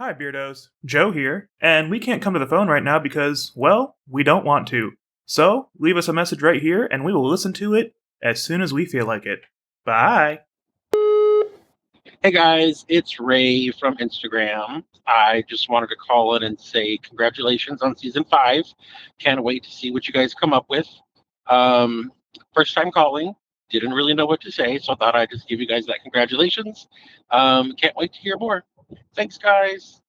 Hi, Beardos. Joe here, and we can't come to the phone right now because, well, we don't want to. So, leave us a message right here, and we will listen to it as soon as we feel like it. Bye! Hey guys, it's Ray from Instagram. I just wanted to call in and say congratulations on season 5. Can't wait to see what you guys come up with. First time calling, didn't really know what to say, so I thought I'd just give you guys that congratulations. Can't wait to hear more. Thanks, guys.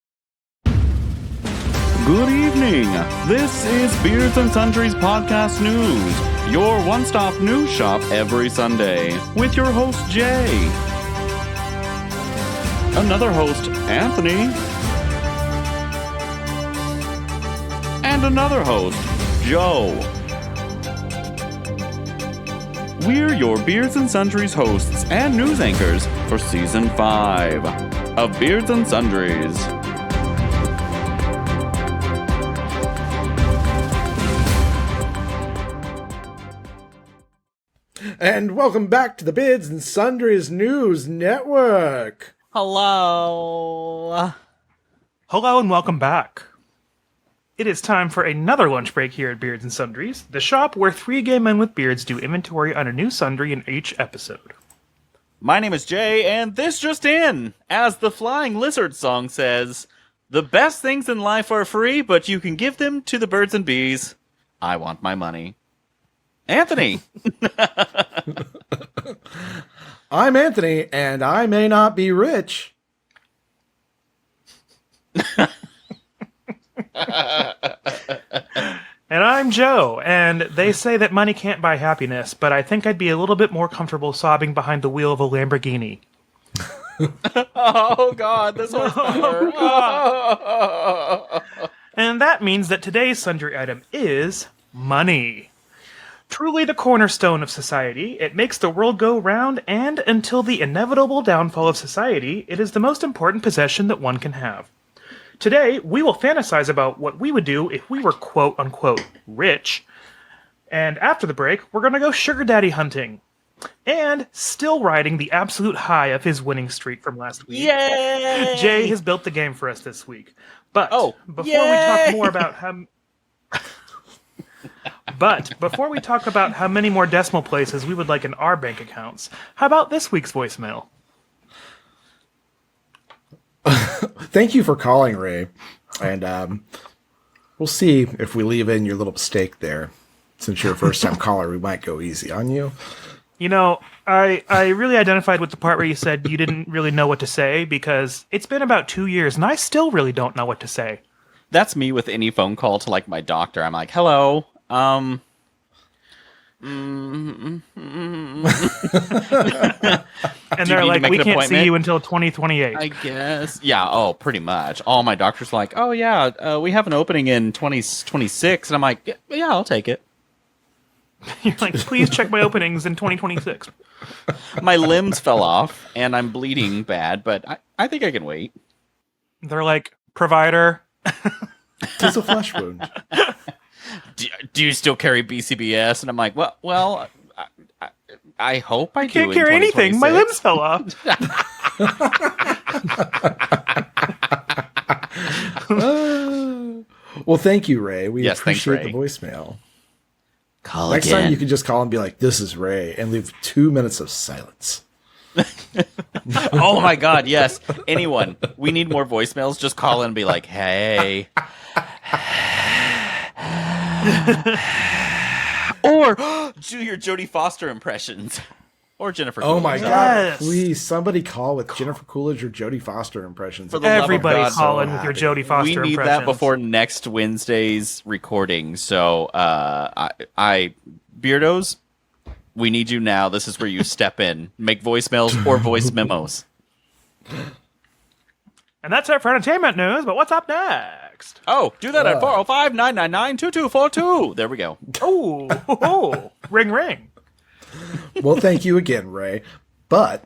Good evening. This is Beards and Sundries Podcast News, your one-stop news shop every Sunday, with your host, Jay. Another host, Anthony. And another host, Joe. We're your Beards and Sundries hosts and news anchors for Season 5 of Beards and Sundries. And welcome back to the Beards and Sundries News Network. Hello. Hello and welcome back. It is time for another lunch break here at Beards and Sundries, the shop where 3 gay men with beards do inventory on a new sundry in each episode. My name is Jay, and this just in. As the Flying Lizard song says, the best things in life are free, but you can give them to the birds and bees. I want my money. Anthony. I'm Anthony, and I may not be rich. And I'm Joe, and they say that money can't buy happiness, but I think I'd be a little bit more comfortable sobbing behind the wheel of a Lamborghini. Oh, God, this one's better. And that means that today's sundry item is money. Truly the cornerstone of society, it makes the world go round, and until the inevitable downfall of society, it is the most important possession that one can have. Today, we will fantasize about what we would do if we were quote-unquote rich. And after the break, we're going to go sugar daddy hunting. And still riding the absolute high of his winning streak from last week. Yay! Jay has built the game for us this week. But before we talk about how many more decimal places we would like in our bank accounts, how about this week's voicemail? Thank you for calling, Ray. And we'll see if we leave in your little mistake there. Since you're a first-time caller, we might go easy on you. You know, I really identified with the part where you said you didn't really know what to say, because it's been about 2 years, and I still really don't know what to say. That's me with any phone call to, like, my doctor. I'm like, hello, And they're like, we can't see you until 2028. I guess. Yeah, pretty much. All my doctors are like, oh, yeah, we have an opening in 2026. And I'm like, yeah, I'll take it. You're like, please check my openings in 2026. My limbs fell off, and I'm bleeding bad, but I think I can wait. They're like, provider. It's a flesh wound. Do you still carry BCBS? And I'm like, well, I hope I do. Can't carry anything. My limbs fell off. Well, thank you, Ray. We Yes, thanks, appreciate Ray. the voicemail. Call Next again. time you can just call and be like, this is Ray, and leave 2 minutes of silence. Oh my God, yes. Anyone, we need more voicemails. Just call in and be like, hey. Or do your Jodie Foster impressions. Or Jennifer Coolidge. Oh my God, Yes. please, somebody call with Jennifer Coolidge or Jodie Foster impressions. For the love of Everybody God, call in so with your happy. Jodie Foster we need impressions. that before next Wednesday's recording. So, Beardos, we need you now. This is where you step in. Make voicemails or voice memos. And that's it for entertainment news, but what's up next? Oh, do that at 405-999-2242. There we go. Oh, ring, ring. Well, thank you again, Ray. But,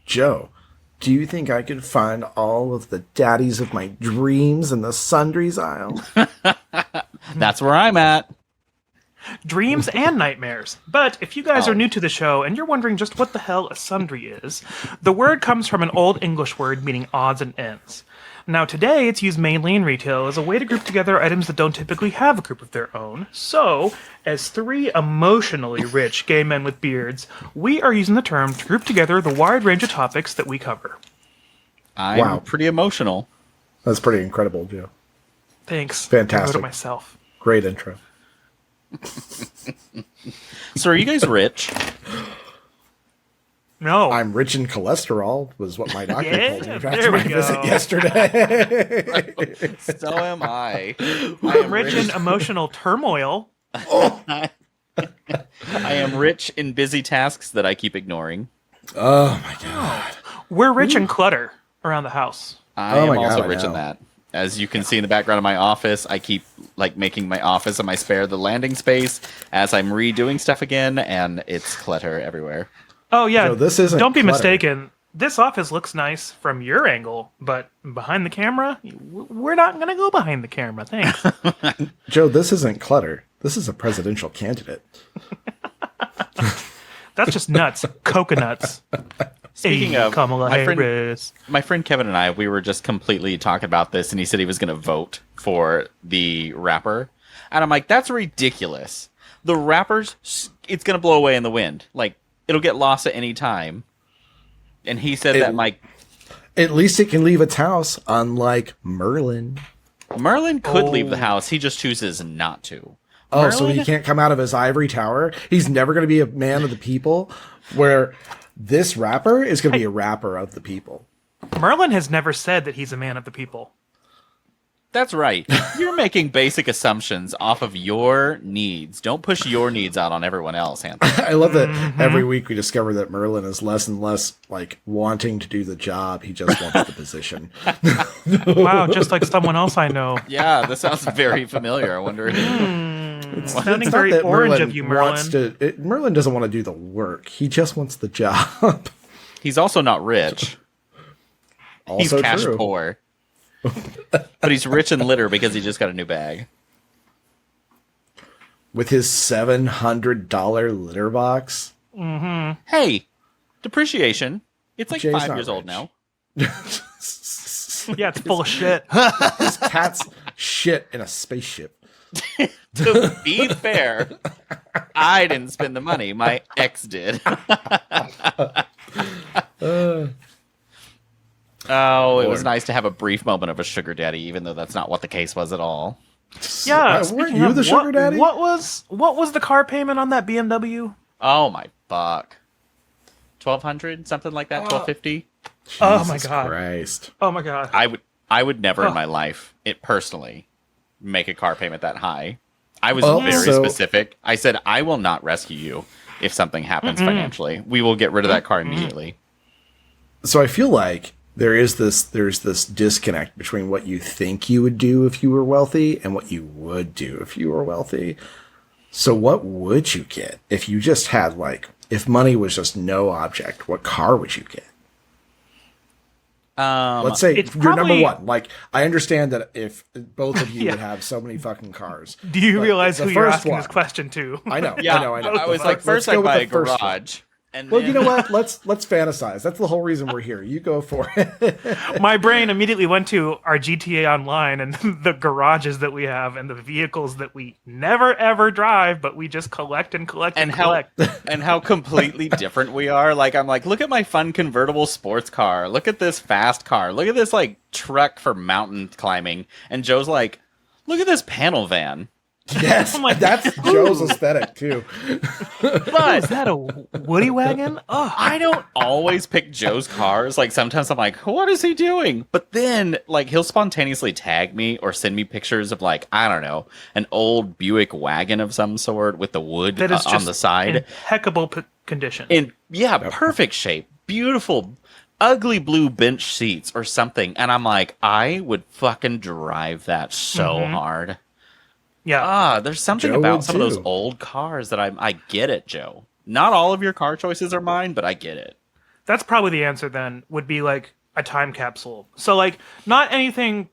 Joe, do you think I could find all of the daddies of my dreams in the sundries aisle? That's where I'm at. Dreams and nightmares. But if you guys are new to the show and you're wondering just what the hell a sundry is, the word comes from an old English word meaning odds and ends. Now, today, it's used mainly in retail as a way to group together items that don't typically have a group of their own. So, as three emotionally rich gay men with beards, we are using the term to group together the wide range of topics that we cover. I'm pretty emotional. That's pretty incredible, Joe. Thanks. Fantastic. I wrote it myself. Great intro. So are you guys rich? No. I'm rich in cholesterol, was what my doctor Yeah, told me there after my we visit go. yesterday. So am I. I'm rich in emotional turmoil. I am rich in busy tasks that I keep ignoring. Oh my god. We're rich in clutter around the house. I Oh am my God, also I rich in know. that. As you can see in the background of my office, I keep making my office and my spare the landing space as I'm redoing stuff again, and it's clutter everywhere. Oh, yeah. Joe, this isn't Don't be clutter. mistaken. This office looks nice from your angle, but behind the camera, we're not going to go behind the camera. Thanks. Joe, this isn't clutter. This is a presidential candidate. That's just nuts. Coconuts. Speaking Hey, of, Kamala Harris. my friend Kevin and I, we were just completely talking about this, and he said he was going to vote for the rapper. And I'm like, that's ridiculous. The rappers, it's going to blow away in the wind. Like, it'll get lost at any time. And he said that, like, At least it can leave its house, unlike Merlin. Merlin could leave the house. He just chooses not to. Oh, so Merlin- he can't come out of his ivory tower? He's never going to be a man of the people? Where this rapper is going to be a rapper of the people. Merlin has never said that he's a man of the people. That's right. You're making basic assumptions off of your needs. Don't push your needs out on everyone else, Anthony. I love that every week we discover that Merlin is less and less like wanting to do the job. He just wants the position. Wow, just like someone else I know. Yeah, this sounds very familiar. I wonder. Sounding It's not very that orange Merlin of you, wants Merlin. Merlin doesn't want to do the work. He just wants the job. He's also not rich. He's Also cash true. poor. But he's rich in litter because he just got a new bag. With his $700 litter box. Hey, depreciation. It's like Jay's 5 not years old rich. now. Yeah, it's full of shit. His cat's shit in a spaceship. To be fair, I didn't spend the money. My ex did. Oh, it was nice to have a brief moment of a sugar daddy, even though that's not what the case was at all. Yeah, Weren't speaking you of, the sugar daddy? What was the car payment on that BMW? Oh my fuck. 1,200, something like that. 1,250. Oh my Jesus God. Christ. Oh my God. I would never Oh. in my life, it personally, make a car payment that high. I was Well, very so- specific. I said I will not rescue you if something happens financially. We will get rid of that car immediately. So I feel like there's this disconnect between what you think you would do if you were wealthy and what you would do if you were wealthy. So what would you get if you just had if money was just no object? What car would you get? Let's say It's you're number probably- one. I understand that if both of you Yeah. would have so many fucking cars. Do you but realize the who you're first asking one- this question to? I know. Yeah, I know. I was like, Let's first go I with buy the a first one. garage. And Well, then, you know what? Let's fantasize. That's the whole reason we're here. You go for it. My brain immediately went to our GTA Online and the garages that we have and the vehicles that we never ever drive, but we just collect and collect and, and how collect. and how completely different we are. Like I'm like, look at my fun convertible sports car. Look at this fast car. Look at this truck for mountain climbing. And Joe's like, look at this panel van. Yes, I'm like, that's Joe's aesthetic too. But Is that a Woody wagon? Oh, I don't always pick Joe's cars. Like sometimes I'm like, what is he doing? But then he'll spontaneously tag me or send me pictures of I don't know, an old Buick wagon of some sort with the wood that is on just the side. impeccable condition. In perfect shape, beautiful, ugly blue bench seats or something. And I'm like, I would fucking drive that so hard. Yeah. There's something Joe about would some of those too. old cars that I get it, Joe. Not all of your car choices are mine, but I get it. That's probably the answer then, would be a time capsule. So not anything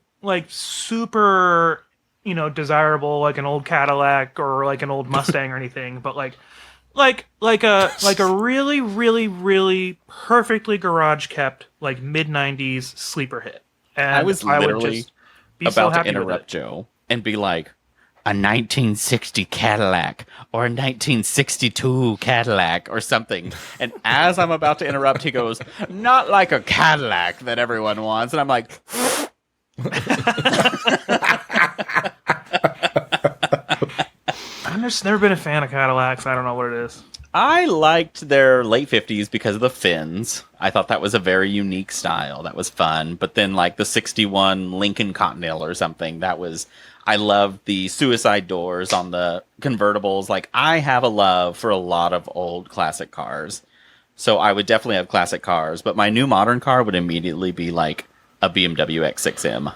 super, desirable, like an old Cadillac or an old Mustang or anything, but like a really, really, really perfectly garage kept mid-90s sleeper hit. and I was would literally just be so about to happy with interrupt it. Joe and be like, a 1960 Cadillac or a 1962 Cadillac or something. And as I'm about to interrupt, he goes, not like a Cadillac that everyone wants. And I'm like, I've just never been a fan of Cadillacs. I don't know what it is. I liked their late 50s because of the fins. I thought that was a very unique style. That was fun. But then, like, the 61 Lincoln Continental or something, that was... I loved the suicide doors on the convertibles. Like, I have a love for a lot of old classic cars. So I would definitely have classic cars. But my new modern car would immediately be, like, a BMW X6M.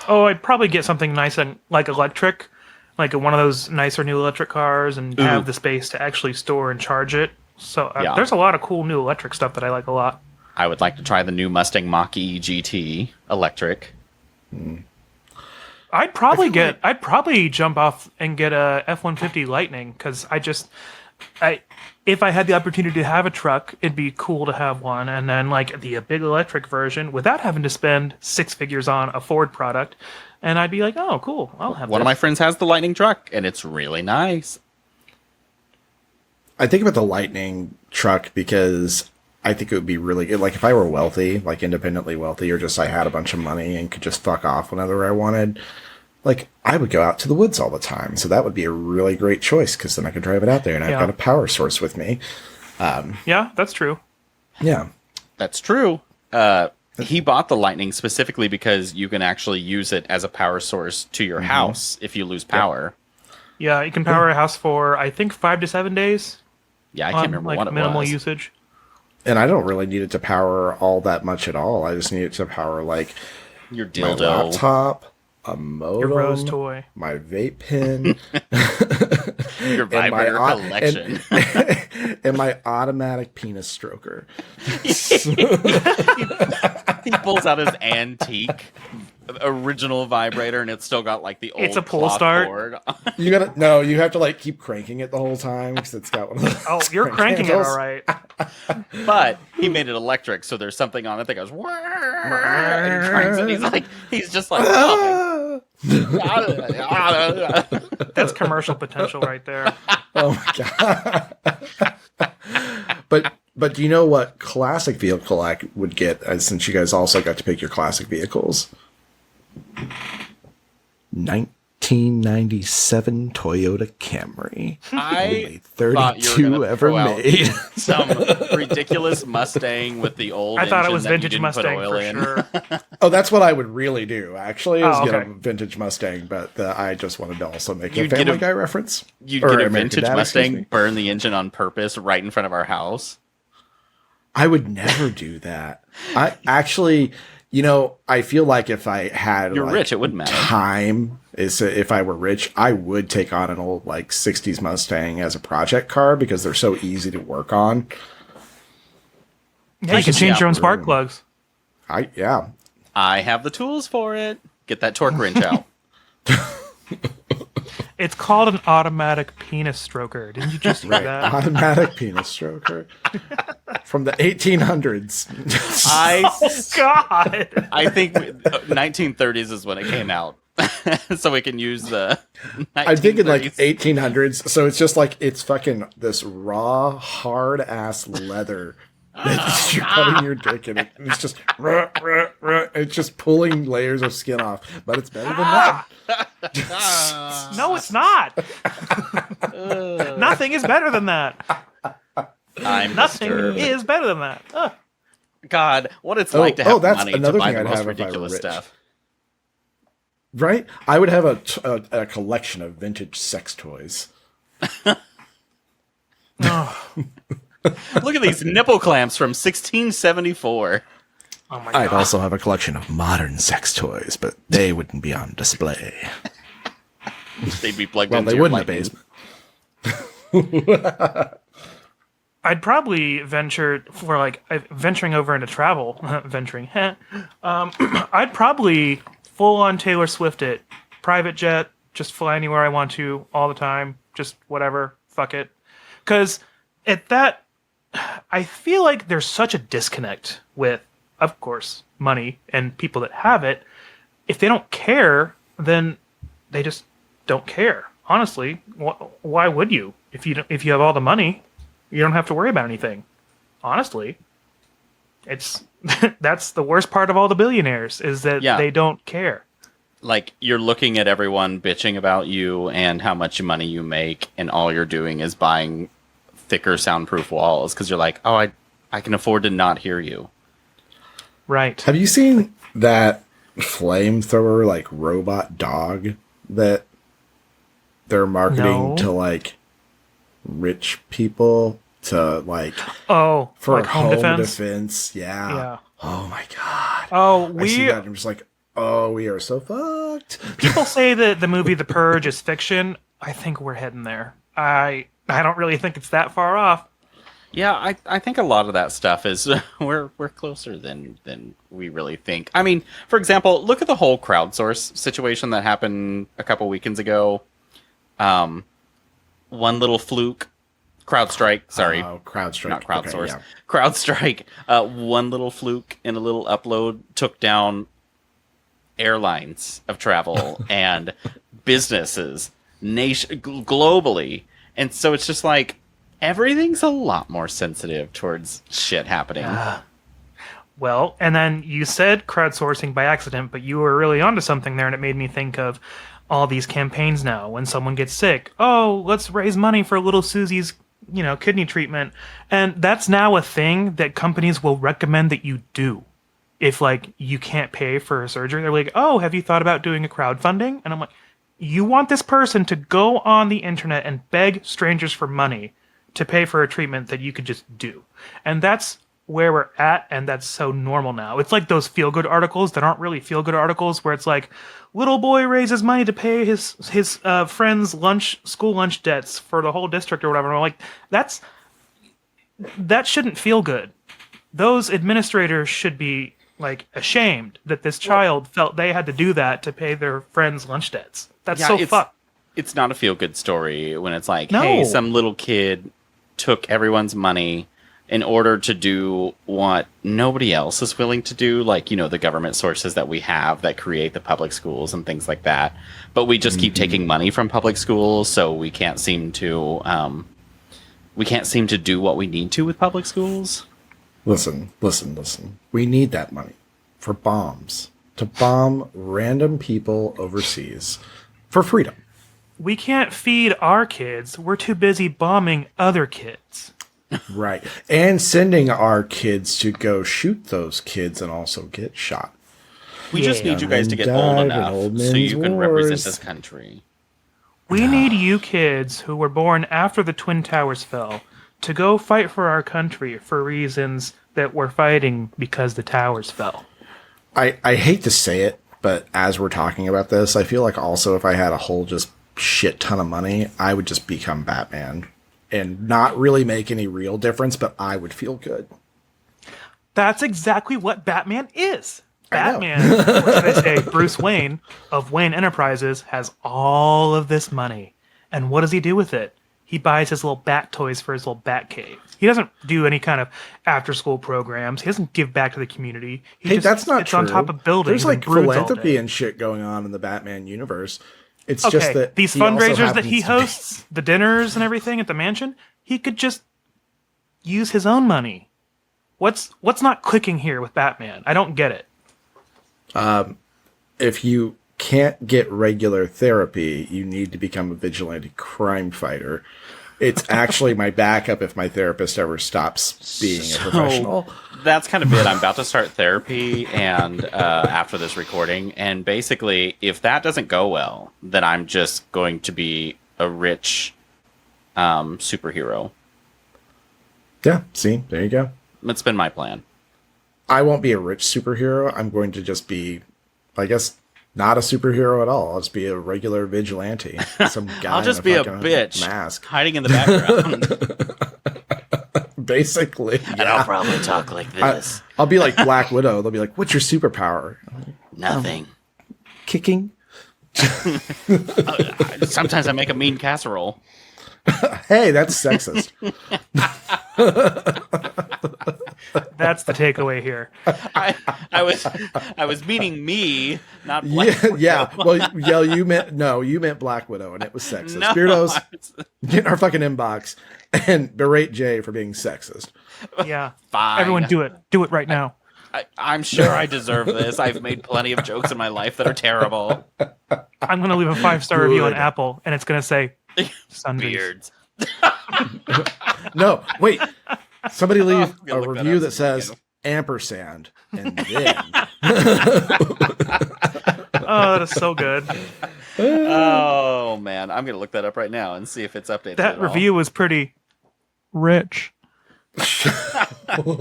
Oh, I'd probably get something nice and like electric, like one of those nicer new electric cars, and have the space to actually store and charge it. So Yeah. there's a lot of cool new electric stuff that I like a lot. I would like to try the new Mustang Mach-E GT electric. I'd probably jump off and get a F-150 Lightning, because if I had the opportunity to have a truck, it'd be cool to have one, and then like a big electric version without having to spend six figures on a Ford product, and I'd be like, oh, cool, I'll have One of this. my friends has the Lightning truck, and it's really nice. I think about the Lightning truck because I think it would be really good. Like if I were wealthy, like independently wealthy, or just I had a bunch of money and could just fuck off whenever I wanted, like I would go out to the woods all the time. So that would be a really great choice because then I could drive it out there and I've Yeah. got a power source with me. Yeah, that's true. Yeah. That's true. He bought the Lightning specifically because you can actually use it as a power source to your house if you lose power. Yeah, you can power a house for I think 5 to 7 days. Yeah, I can't on, remember like what it minimal was. usage. And I don't really need it to power all that much at all. I just need it to power like Your my dildo. laptop, a modem, Your rose toy. my vape pen, Your vibrator au- collection. and my automatic penis stroker. He pulls out his antique original vibrator, and it's still got like the old It's a pull cloth start. cord. You have to like keep cranking it the whole time because it's got one of those. Oh, you're crank cranking it handles. all right. But he made it electric, so there's something on it that goes. And he cranks it. He's just like. Oh. That's commercial potential right there. Oh my god! But do you know what classic vehicle I would get? Since you guys also got to pick your classic vehicles, 1997 Toyota Camry. I Only thought you were 32 gonna ever throw out made. some ridiculous Mustang with the old. I thought it engine was that you vintage didn't put Mustang oil for in. sure. Oh, that's what I would really do. Actually, is Oh, get a okay. vintage Mustang. But I just wanted to also make You'd a get Family a- Guy reference. You'd Or get a American vintage Dad, excuse me. Mustang, burn the engine on purpose right in front of our house. I would never do that. I actually, I feel like if I had You're like, rich, it wouldn't matter. time, if I were rich, I would take on an old like 60s Mustang as a project car because they're so easy to work on. Yeah, you can can see change out your own the spark room. plugs. Yeah. I have the tools for it. Get that torque wrench out. It's called an automatic penis stroker. Didn't you just hear that? Automatic penis stroker from the 1800s. Oh God! I think 1930s is when it came out. So we can use the 1930s. I'm thinking like 1800s. So it's just like, it's fucking this raw, hard ass leather that you're cutting your dick in. It's just, it's just pulling layers of skin off. But it's better than that. No, it's not. Nothing is better than that. I'm Nothing disturbed. is better than that. Ugh. God, what it's like to have that's money to another buy thing the I'd most have if I were ridiculous rich. stuff. Right? I would have a collection of vintage sex toys. Oh, Look at these nipple clamps from 1674. oh my I'd God! also have a collection of modern sex toys, but they wouldn't be on display. They'd be plugged Well, into they your would in the lightning. basement. I'd probably venturing over into travel. Venturing. I'd probably full on Taylor Swift it. Private jet, just fly anywhere I want to all the time. Just whatever. Fuck it. Because at that, I feel like there's such a disconnect with of course, money and people that have it, if they don't care, then they just don't care. Honestly, why would you? If you have all the money, you don't have to worry about anything. Honestly, it's that's the worst part of all the billionaires is that they don't care. Like, you're looking at everyone bitching about you and how much money you make, and all you're doing is buying thicker soundproof walls because you're like, oh, I can afford to not hear you. Right. Have you seen that flamethrower, like, robot dog that they're marketing to, like, rich people to, like, for like home defense? Yeah. Oh my god. Oh, I see that and I'm just like, oh, we are so fucked. People say that the movie The Purge is fiction. I think we're heading there. I don't really think it's that far off. Yeah, I think a lot of that stuff is we're closer than we really think. I mean, for example, look at the whole crowdsource situation that happened a couple weekends ago. One little fluke, CrowdStrike. Sorry, CrowdStrike, not crowdsource. Okay, yeah. CrowdStrike. One little fluke in a little upload took down airlines of travel and businesses globally, and so it's just like everything's a lot more sensitive towards shit happening. Well, and then you said crowdsourcing by accident, but you were really onto something there, and it made me think of all these campaigns now. When someone gets sick, oh, let's raise money for little Susie's, kidney treatment, and that's now a thing that companies will recommend that you do. If, like, you can't pay for a surgery, they're like, oh, have you thought about doing a crowdfunding? And I'm like, you want this person to go on the internet and beg strangers for money to pay for a treatment that you could just do. And that's where we're at, and that's so normal now. It's like those feel-good articles that aren't really feel-good articles, where it's like, little boy raises money to pay his friend's school lunch debts for the whole district or whatever. And I'm like, that shouldn't feel good. Those administrators should be, like, ashamed that this child felt they had to do that to pay their friend's lunch debts. That's so fucked. It's not a feel-good story when it's like, No. hey, some little kid took everyone's money in order to do what nobody else is willing to do, like, the government sources that we have that create the public schools and things like that. But we just keep taking money from public schools, so we can't seem to do what we need to with public schools. Listen. We need that money for bombs. To bomb random people overseas for freedom. We can't feed our kids. We're too busy bombing other kids. Right. And sending our kids to go shoot those kids and also get shot. We just need you guys to get old enough so you can represent this country. We need you kids who were born after the Twin Towers fell to go fight for our country for reasons that we're fighting because the towers fell. I hate to say it, but as we're talking about this, I feel like also if I had a whole just shit ton of money, I would just become Batman and not really make any real difference, but I would feel good. That's exactly what Batman is. Batman, or should I say Bruce Wayne of Wayne Enterprises, has all of this money. And what does he do with it? He buys his little bat toys for his little bat cave. He doesn't do any kind of after-school programs. He doesn't give back to the community. That's not true. On top of buildings. There's like philanthropy and shit going on in the Batman universe. It's just that these fundraisers that he hosts, the dinners and everything at the mansion, he could just use his own money. What's not clicking here with Batman? I don't get it. If you can't get regular therapy, you need to become a vigilante crime fighter. It's actually my backup if my therapist ever stops being a professional. That's kind of it. I'm about to start therapy and after this recording, and basically, if that doesn't go well, then I'm just going to be a rich superhero. Yeah, see, there you go. It's been my plan. I won't be a rich superhero. I'm going to just be, I guess, not a superhero at all. I'll just be a regular vigilante. Some guy. I'll just be a bitch mask hiding in the background. Basically, and I'll probably talk like this. I'll be like Black Widow. They'll be like, "What's your superpower?" Nothing. Kicking. Sometimes I make a mean casserole. Hey, that's sexist. That's the takeaway here. I was meaning me, not Black Yeah, Widow. yeah. Well, you meant Black Widow, and it was sexist. No, Beardos, get in our fucking inbox and berate Jay for being sexist. Yeah. Fine. Everyone do it. Do it right now. I'm sure I deserve this. I've made plenty of jokes in my life that are terrible. I'm going to leave a 5-star review on Good. Apple, and it's going to say Sundries. Beards. No, wait. Somebody leave I'm gonna a look that review up that so we says can- ampersand, and then Oh, that is so good. Oh man, I'm gonna look that up right now and see if it's updated. That at all. review was pretty rich. Still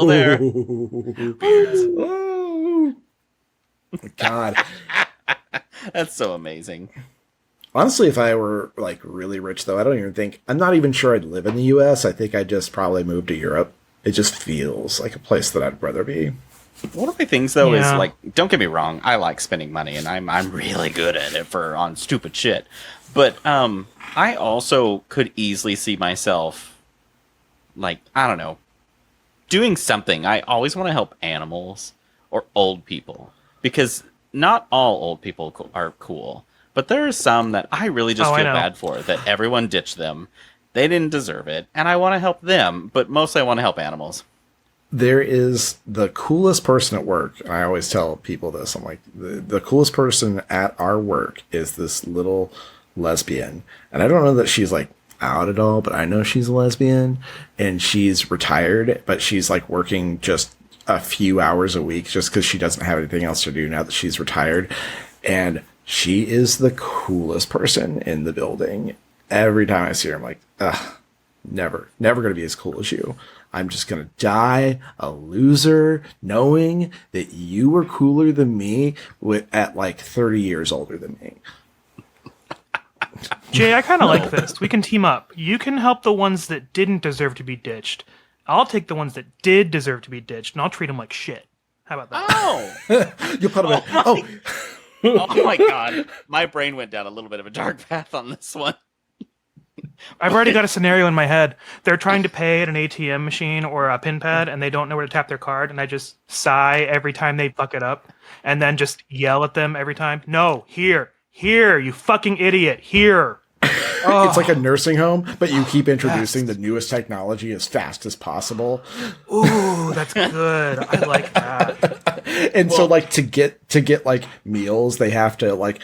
there. Oh, God. That's so amazing. Honestly, if I were like really rich, though, I'm not even sure I'd live in the U.S. I think I'd just probably move to Europe. It just feels like a place that I'd rather be. One of my things though is Yeah. like, don't get me wrong, I like spending money and I'm really good at it on stupid shit. But I also could easily see myself like, I don't know, doing something. I always want to help animals or old people because not all old people are cool, but there are some that I really just Oh, I feel know. bad for, that everyone ditched them. They didn't deserve it, and I want to help them, but mostly I want to help animals. There is the coolest person at work. I always tell people this. I'm like, the coolest person at our work is this little lesbian. And I don't know that she's like out at all, but I know she's a lesbian and she's retired, but she's like working just a few hours a week just because she doesn't have anything else to do now that she's retired. And she is the coolest person in the building. Every time I see her, I'm like, ugh, never going to be as cool as you. I'm just going to die a loser knowing that you were cooler than me at like 30 years older than me. Jay, I kind of like this. We can team up. You can help the ones that didn't deserve to be ditched. I'll take the ones that did deserve to be ditched, and I'll treat them like shit. How about that? Oh! You'll put them in. Oh my god. My brain went down a little bit of a dark path on this one. I've already got a scenario in my head. They're trying to pay at an ATM machine or a pin pad, and they don't know where to tap their card, and I just sigh every time they fuck it up, and then just yell at them every time. No, here, you fucking idiot, here. It's like a nursing home, but you keep introducing the newest technology as fast as possible. Ooh, that's good. I like that. And so like to get like meals, they have to like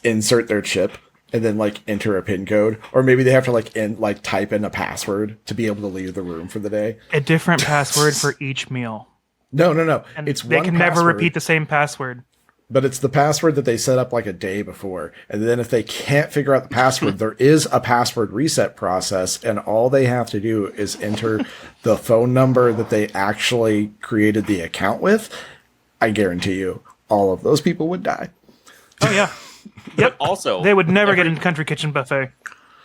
insert their chip and then like enter a PIN code, or maybe they have to like type in a password to be able to leave the room for the day. A different password for each meal. No. And It's they one can never password, repeat the same password. but it's the password that they set up like a day before. And then if they can't figure out the password, there is a password reset process, and all they have to do is enter the phone number that they actually created the account with. I guarantee you, all of those people would die. Oh, yeah. Yep. Also, They would never get into Country Kitchen Buffet.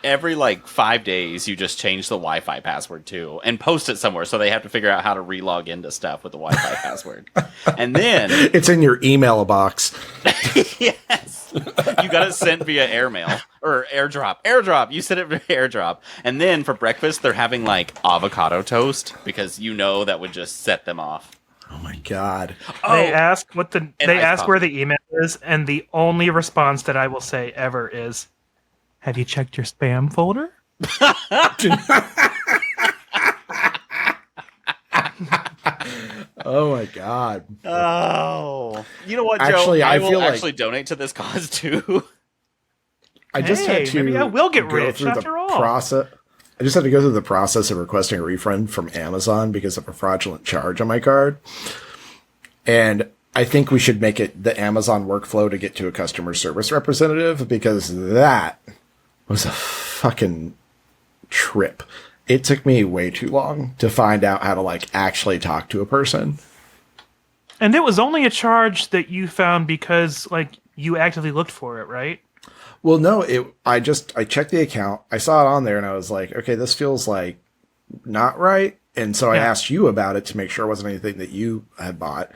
every like 5 days, you just change the Wi-Fi password too, and post it somewhere, so they have to figure out how to relog into stuff with the Wi-Fi password. And then It's in your email box. yes, you got it sent via airmail or airdrop. Airdrop. You sent it via airdrop, and then for breakfast they're having like avocado toast because you know that would just set them off. Oh my God. They ask they ice ask coffee. where the email is, and the only response that I will say ever is, "Have you checked your spam folder?" Oh my God. Oh, you know what, Joe? Actually, I will feel like- actually donate to this cause too. I just Hey, had to maybe I will get go rich through the after all. process. I just had to go through the process of requesting a refund from Amazon because of a fraudulent charge on my card. And I think we should make it the Amazon workflow to get to a customer service representative, because that was a fucking trip. It took me way too long to find out how to like actually talk to a person. And it was only a charge that you found because like you actively looked for it, right? Well, no, I checked the account. I saw it on there and I was like, okay, this feels like not right. And so I Yeah. asked you about it to make sure it wasn't anything that you had bought,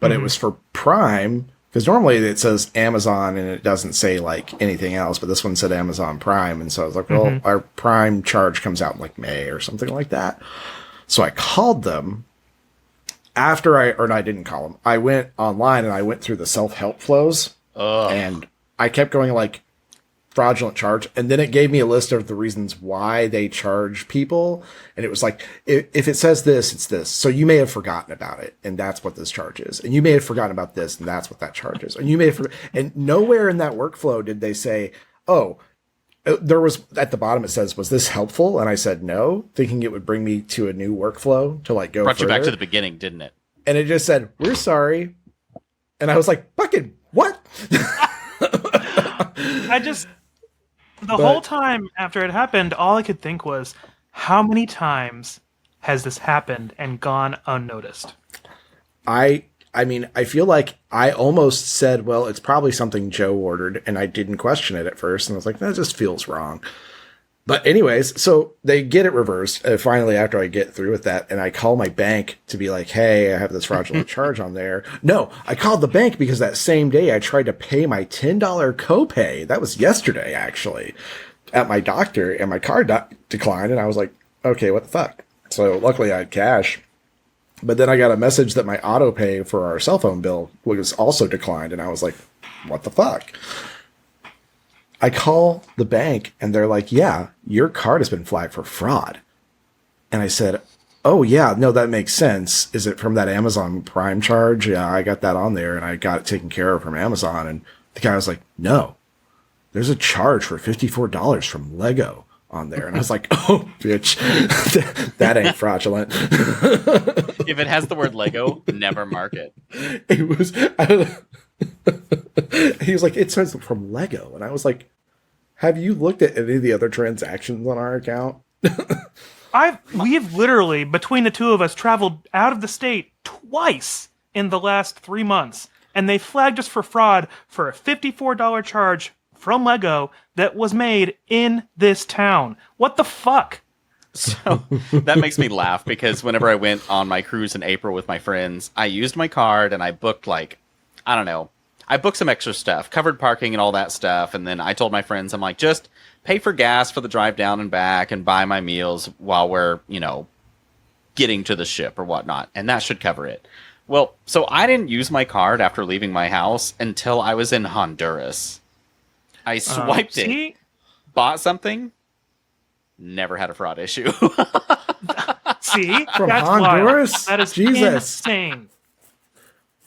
but it was for Prime, because normally it says Amazon and it doesn't say like anything else, but this one said Amazon Prime. And so I was like, well, our Prime charge comes out in like May or something like that. So I called them after I didn't call them. I went online and I went through the self-help flows. Ugh. And I kept going like fraudulent charge. And then it gave me a list of the reasons why they charge people. And it was like, if it says this, it's this. So you may have forgotten about it. And that's what this charge is. And you may have forgotten about this. And that's what that charge is. And you may have, and nowhere in that workflow did they say, oh, there was at the bottom, it says, was this helpful? And I said, no, thinking it would bring me to a new workflow to like go Brought you back further. to the beginning, didn't it? And it just said, we're sorry. And I was like, fucking what? The whole time after it happened, all I could think was, how many times has this happened and gone unnoticed? I mean, I feel like I almost said, well, it's probably something Joe ordered, and I didn't question it at first, and I was like, that just feels wrong. But anyways, so they get it reversed, finally after I get through with that, and I call my bank to be like, hey, I have this fraudulent charge on there. No, I called the bank because that same day I tried to pay my $10 copay. That was yesterday, actually, at my doctor, and my card declined, and I was like, okay, what the fuck? So luckily I had cash. But then I got a message that my auto pay for our cell phone bill was also declined, and I was like, what the fuck? I call the bank and they're like, yeah, your card has been flagged for fraud. And I said, oh yeah, no, that makes sense. Is it from that Amazon Prime charge? Yeah, I got that on there and I got it taken care of from Amazon. And the guy was like, no, there's a charge for $54 from Lego on there. And I was like, oh, bitch, that ain't fraudulent. If it has the word Lego, never mark it. It was, he was like, it says from Lego. And I was like, have you looked at any of the other transactions on our account? We've literally, between the two of us, traveled out of the state twice in the last 3 months, and they flagged us for fraud for a $54 charge from Lego that was made in this town. What the fuck? So that makes me laugh because whenever I went on my cruise in April with my friends, I used my card and I booked I booked some extra stuff, covered parking and all that stuff. And then I told my friends, I'm like, just pay for gas for the drive down and back and buy my meals while we're, getting to the ship or whatnot. And that should cover it. Well, so I didn't use my card after leaving my house until I was in Honduras. I swiped it, bought something, never had a fraud issue. See? From That's Honduras? wild. That is Jesus. insane.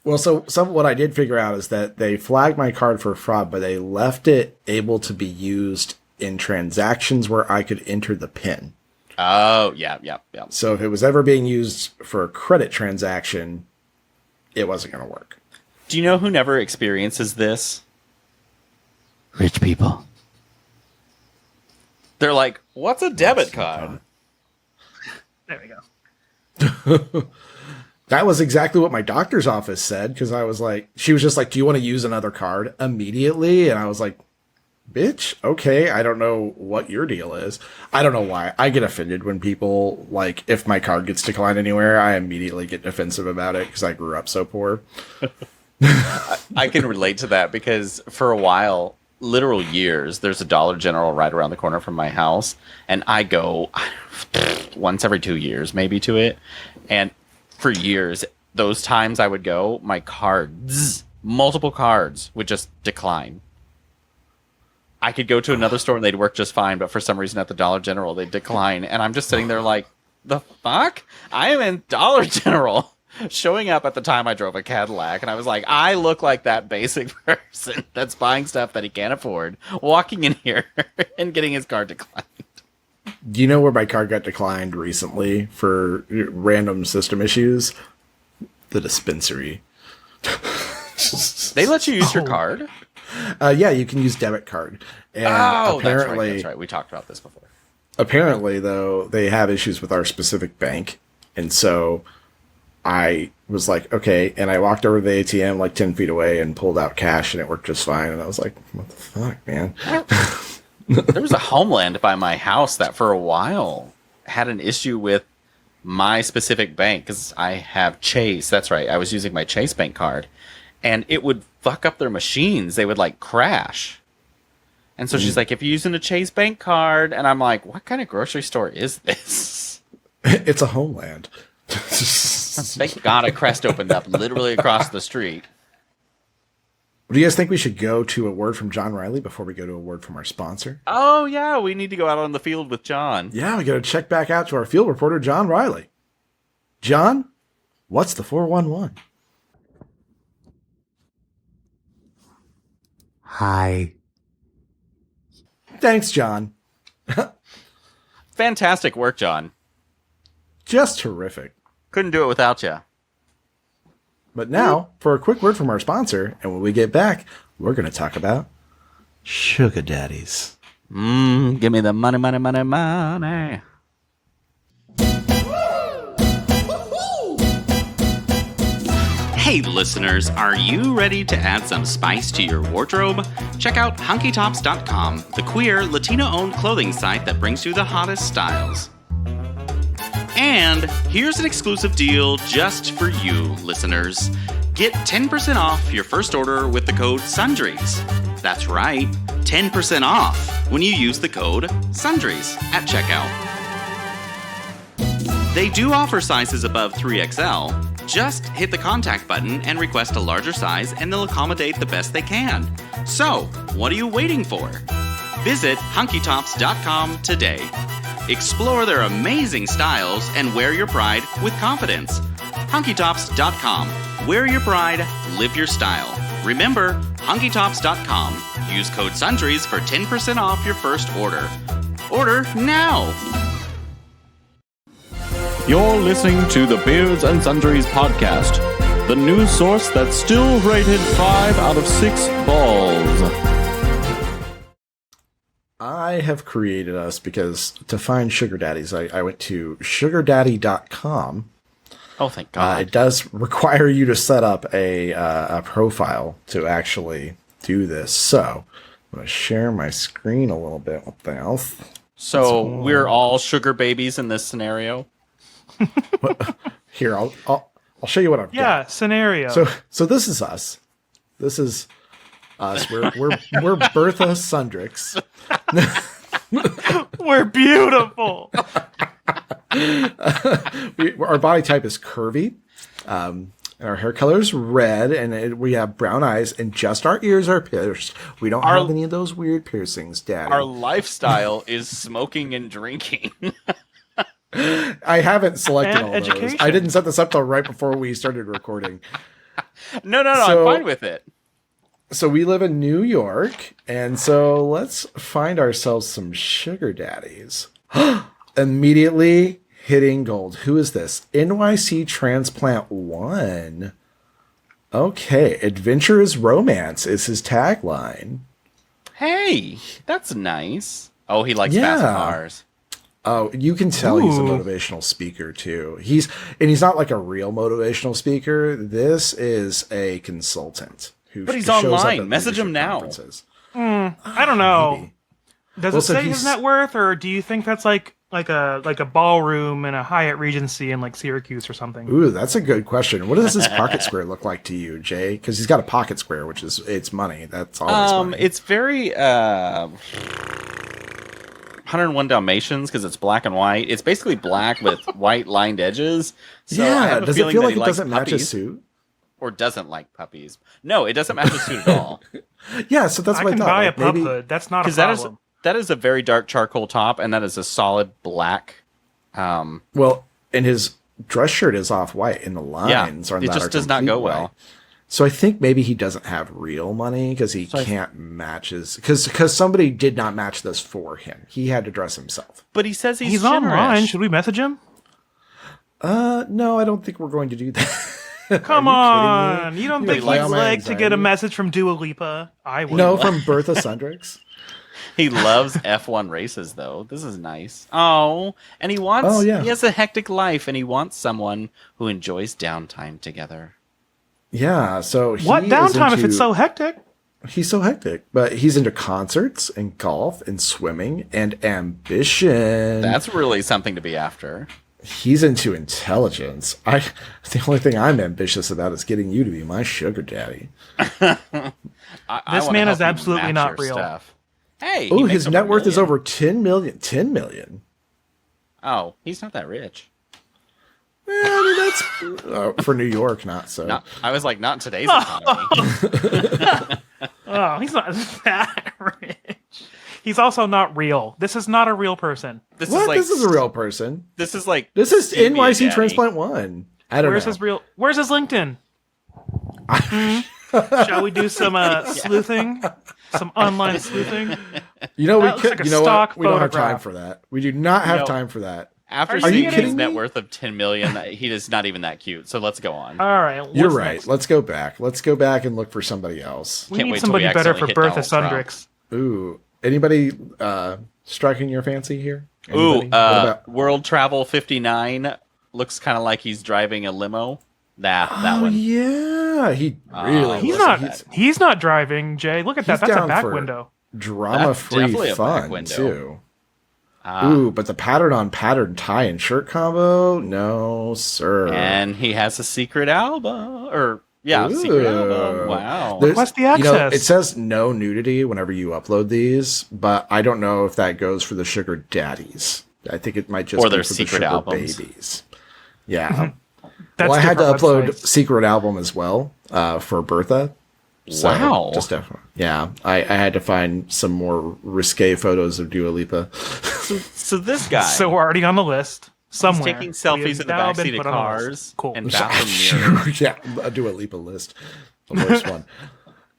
Well, so what I did figure out is that they flagged my card for fraud, but they left it able to be used in transactions where I could enter the PIN. Oh, yeah. So if it was ever being used for a credit transaction, it wasn't going to work. Do you know who never experiences this? Rich people. They're like, what's a debit card? There we go. That was exactly what my doctor's office said, because I was like, she was just like, do you want to use another card immediately? And I was like, bitch, okay, I don't know what your deal is. I don't know why. I get offended when people, like, if my card gets declined anywhere, I immediately get defensive about it because I grew up so poor. I can relate to that because for a while, literal years, there's a Dollar General right around the corner from my house, and I go once every 2 years maybe to it. And for years, those times I would go, my cards, multiple cards, would just decline. I could go to another store and they'd work just fine, but for some reason at the Dollar General, they'd decline. And I'm just sitting there like, the fuck? I am in Dollar General. Showing up at the time I drove a Cadillac, and I was like, I look like that basic person that's buying stuff that he can't afford, walking in here and getting his card declined. Do you know where my card got declined recently for random system issues? The dispensary. They let you use your card? Yeah, you can use debit card. And apparently, that's right. We talked about this before. Apparently, though, they have issues with our specific bank. And so I was like, okay. And I walked over to the ATM like 10 feet away and pulled out cash, and it worked just fine. And I was like, what the fuck, man? There was a Homeland by my house that for a while had an issue with my specific bank because I have Chase. That's right. I was using my Chase bank card, and it would fuck up their machines. They would like crash. And so she's like, if you're using a Chase bank card, and I'm like, what kind of grocery store is this? It's a homeland. Thank God a crest opened up literally across the street. Do you guys think we should go to a word from John Riley before we go to a word from our sponsor? Oh, yeah, we need to go out on the field with John. Yeah, we got to check back out to our field reporter, John Riley. John, what's the 411? Hi. Thanks, John. Fantastic work, John. Just terrific. Couldn't do it without you. But now, for a quick word from our sponsor, and when we get back, we're going to talk about sugar daddies. Give me the money, money, money, money. Hey listeners, are you ready to add some spice to your wardrobe? Check out hunkytops.com, the queer, Latino-owned clothing site that brings you the hottest styles. And here's an exclusive deal just for you, listeners. Get 10% off your first order with the code SUNDRIES. That's right, 10% off when you use the code SUNDRIES at checkout. They do offer sizes above 3XL. Just hit the contact button and request a larger size and they'll accommodate the best they can. So, what are you waiting for? Visit hunkytops.com today. Explore their amazing styles and wear your pride with confidence. hunkytops.com. Wear your pride, live your style. Remember, hunkytops.com. Use code SUNDRIES for 10% off your first order. Order now! You're listening to the Beards and Sundries podcast, the news source that's still rated 5 out of 6 balls. I have created us because to find sugar daddies, I went to sugardaddy.com. Oh, thank God. It does require you to set up a profile to actually do this. So I'm going to share my screen a little bit with this. So we're all sugar babies in this snenario? Here, I'll show you what I've got. Yeah, scenario. So this is us. This is us. We're Bertha Sundrix. We're beautiful. Our body type is curvy. And our hair color is red, and we have brown eyes, and just our ears are pierced. We don't have any of those weird piercings, Daddy. Our lifestyle is smoking and drinking. I haven't selected And all those. education. I didn't set this up till right before we started recording. No, So- I'm fine with it. So we live in New York, and so let's find ourselves some sugar daddies. Immediately hitting gold. Who is this? NYC Transplant 1. Okay, adventure is romance is his tagline. Hey, that's nice. Oh, he likes Yeah. fast cars. Oh, you can tell he's a Ooh. motivational speaker too. He's not like a real motivational speaker. This is a consultant who But he's shows up online. at Message him leadership now. conferences. I don't know. Maybe. Does Well, it so say he's- his net worth, or do you think that's like a ballroom in a Hyatt Regency in like Syracuse or something? Ooh, that's a good question. What does his pocket square look like to you, Jay? Because he's got a pocket square, which is it's money. That's always money. It's very 101 Dalmatians because it's black and white. It's basically black with white lined edges. So I yeah. have a Does it feeling feel that like he it likes doesn't match his puppies, suit? or doesn't like puppies? No, it doesn't match his suit at all. Yeah, so that's I what can I thought. buy a Like, pup maybe- hood. That's not a Because that is problem. that is a very dark charcoal top, and that is a solid black. Well, and his dress shirt is off white, and the lines are it just does not complete go white. well. So I think maybe he doesn't have real money because he can't match his because somebody did not match this for him. He had to dress himself. But he says he's He's generous. online. Should we message him? No, I don't think we're going to do that. Come on. You don't You think lay he'd on my like to get a anxiety. message from Dua Lipa? I would. No, from Bertha Sundrix. He loves F1 races, though. This is nice. Oh, and he wants. Oh, yeah. He has a hectic life, and he wants someone who enjoys downtime together. Yeah, so What he is downtime if into- it's so hectic? He's so hectic, but he's into concerts and golf and swimming and ambition. That's really something to be after. He's into intelligence. The only thing I'm ambitious about is getting you to be my sugar daddy. I This wanna man help is you absolutely match not your real. Stuff. Hey, Oh, he makes his over net $1 worth is million. over 10 million. 10 million. Oh, he's not that rich. I mean, that's for New York, not so. I was like, not in today's economy. Oh, he's not that rich. He's also not real. This is not a real person. This What? is like This is a real person. This is like This is Stevia NYC Daddy. Transplant 1. I don't Where's know. Where's his LinkedIn? Shall we do some sleuthing? Some online sleuthing? You know, we That looks could. like a You know stock what? We don't have time photograph. for that. We do not have No. time for that. After Are you seeing kidding his net me? worth of 10 million, he is not even that cute. So let's go on. All right. What's You're right. next? Let's go back. Let's go back and look for somebody else. We Can't need wait till we somebody better accidentally for hit Bertha Donald Trump. Sundrix. Ooh, anybody striking your fancy here? Ooh, Anybody? What about? World Travel 59 looks kind of like he's driving a limo. That Oh one. yeah, he really. He's was. not. He's not driving, Jay. Look at that. He's That's a down back for- window. drama-free definitely a back fun window. too. Ah, Ooh, but the pattern tie and shirt combo? No, sir. and he has a secret album. Or, yeah, secret album. Wow. There's- What's the You know, access? it says no nudity whenever you upload these, but I don't know if that goes for the sugar daddies. I think it might just Or be their for secret the sugar albums. babies. Yeah. That's well, I had to different upload websites. secret album as well for Bertha. So, Wow. Just yeah, I had to find some more risque photos of Dua Lipa. So this guy So we're already on the list. is Somewhere. taking We selfies have in the now been backseat of put on the list. cars Cool. and bathroom mirrors. Yeah, a Dua Lipa list. The worst one.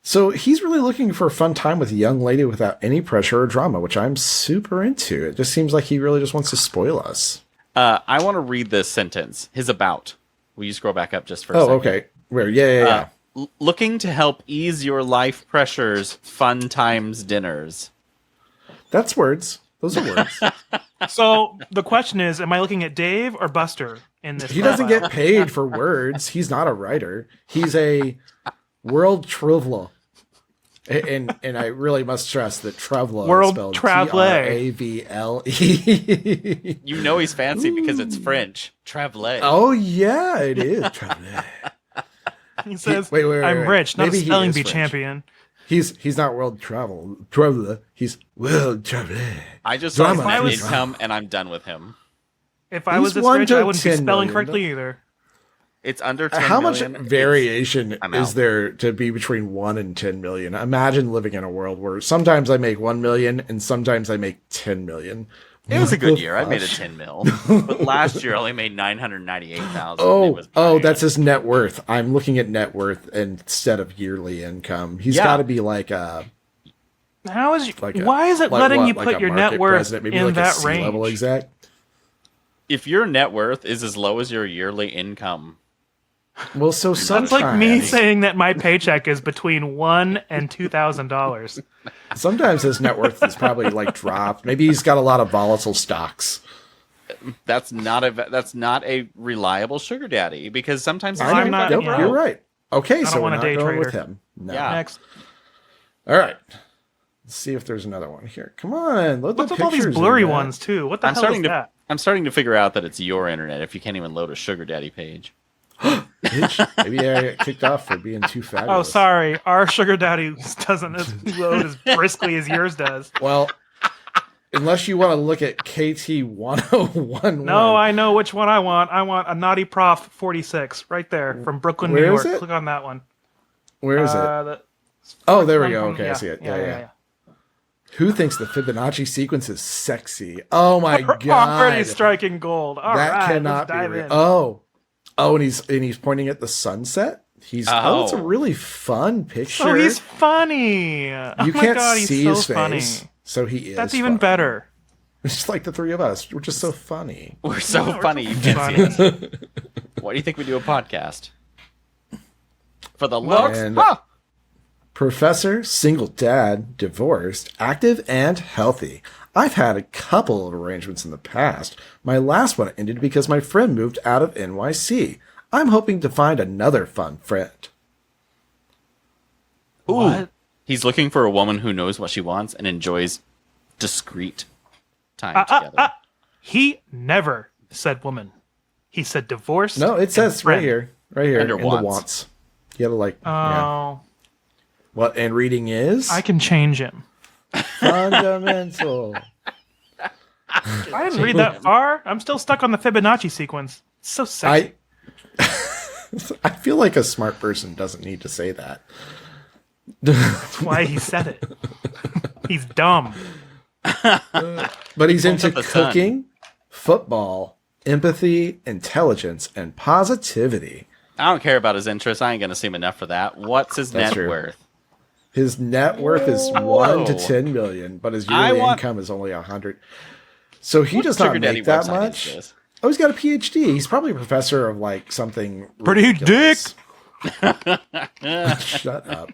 So he's really looking for a fun time with a young lady without any pressure or drama, which I'm super into. It just seems like he really just wants to spoil us. I want to read this sentence. His about. Will you scroll back up just for a Oh, second? okay. Where? Yeah. Looking to help ease your life pressures, fun times dinners. That's words. Those are words. So the question is, am I looking at Dave or Buster in this? He doesn't profile? get paid for words. He's not a writer. He's a world traveler. And I really must stress that traveler World is spelled traveler. Travele. You know he's fancy because it's French. Traveler. Oh yeah, it is traveler. He says, wait, "I'm wait. rich, not Maybe a he spelling is bee French. champion." He's not world traveler. He's world traveler. I just saw his Drama. net I was- income and I'm done with him. If I He's was this 1 rich, to I wouldn't be 10 spelling million. correctly either. It's under 10 How much million. It's- variation I'm is out. there to be between 1 and 10 million? Imagine living in a world where sometimes I make 1 million and sometimes I make 10 million. It was a What good the year. I made a fuck? 10 mil. But last year I only made 998,000. It Oh, was bad. that's his net worth. I'm looking at net worth instead of yearly income. He's Yeah. got to be like a How is? like a- Why is it like letting what? you Like put a your market net worth president, maybe in like a that C-level range? exec. If your net worth is as low as your yearly income, Well, so That's sometimes like me saying that my paycheck is between $1,000 and $2,000. sometimes his net worth is probably like dropped. Maybe he's got a lot of volatile stocks. that's not a reliable sugar daddy because sometimes he's I'm not not- broke. yeah. You're right. Okay, so we're want a not day going with trader. him. No. Yeah. Next, All right. Let's see if there's another one here. Come on, load what's the with all these pictures in blurry there. ones too? What the I'm hell starting is to that? I'm starting to figure out that it's your internet if you can't even load a sugar daddy page. Bitch, maybe I got kicked off for being too Oh, fabulous. sorry. Our sugar daddy doesn't load as briskly as yours does. Well, unless you want to look at KT 1011. No, I know which one I want. I want a Naughty Prof 46 right there from Brooklyn, Where New is York. it? Click on that one. Where is it? The Oh, there we one go. from- Okay, I see it. Yeah. yeah. Who thinks the Fibonacci sequence is sexy? Oh my We're god. already striking gold. All that right, cannot let's be dive real. in. Oh, and he's pointing at the sunset. It's a Oh. really fun picture. Oh, he's funny. Oh you my can't God, he's see so his face, funny. so he is. That's even funny. better. It's just like the three of us. We're just so funny. We're so we're funny so you can't funny. see us. Why do you think we do a podcast? For the looks? And Huh. Professor, single dad, divorced, active and healthy. I've had a couple of arrangements in the past. My last one ended because my friend moved out of NYC. I'm hoping to find another fun friend. Ooh. What? He's looking for a woman who knows what she wants and enjoys discreet time together. He never said woman. He said divorce. No, it says right here. Right here. Under in the wants. wants. You gotta like Oh, yeah. What and reading is I can change him. fundamental. I didn't read that far. I'm still stuck on the Fibonacci sequence. So sexy. I feel like a smart person doesn't need to say that. That's why he said it. He's dumb. But he's into up the sun. cooking, football, empathy, intelligence, and positivity. I don't care about his interests. I ain't gonna see him enough for that. What's his That's net true. worth? His net worth is 1 to 10 million, but his yearly income is only 100. So he does not Sugar daddy make that website is much. this? Oh, he's got a PhD. He's probably a professor of like something. Pretty ridiculous. Shut up.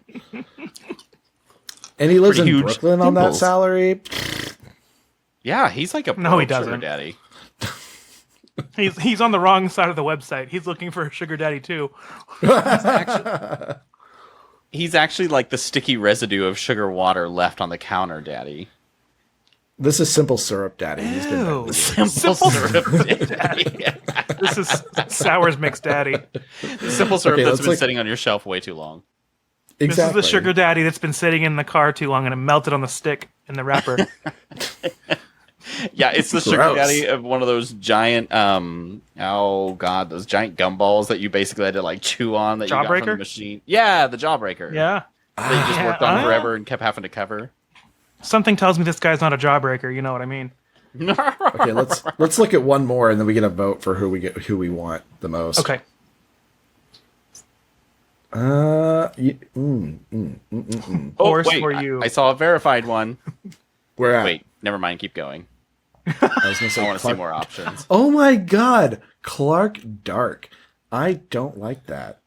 And he lives Pretty in huge Brooklyn on that dimples. salary. Yeah, he's like a No, he pro sugar doesn't. daddy. He's on the wrong side of the website. He's looking for a sugar daddy too. He's actually like the sticky residue of sugar water left on the counter, daddy. This is simple syrup daddy. He's been Ew. Simple syrup daddy. This is Sours Mix Daddy. Simple syrup Okay, that's let's been like- sitting on your shelf way too long. exactly. This is the sugar daddy that's been sitting in the car too long and it melted on the stick in the wrapper. Yeah, it's the sugar Gross. daddy of one of those giant, those giant gumballs that you basically had to like chew on that you got from the Jawbreaker? machine. Yeah, the jawbreaker. Yeah. That you just Yeah, worked on oh. forever and kept having to cover. Something tells me this guy's not a jawbreaker. You know what I mean? Okay, let's look at one more, and then we get a vote for who we want the most. Okay. Horse wait, for you. I saw a verified one. Where at? Wait, never mind. Keep going. I was gonna say I want to see Clark- more options. Oh my God, Clark Dark. I don't like that.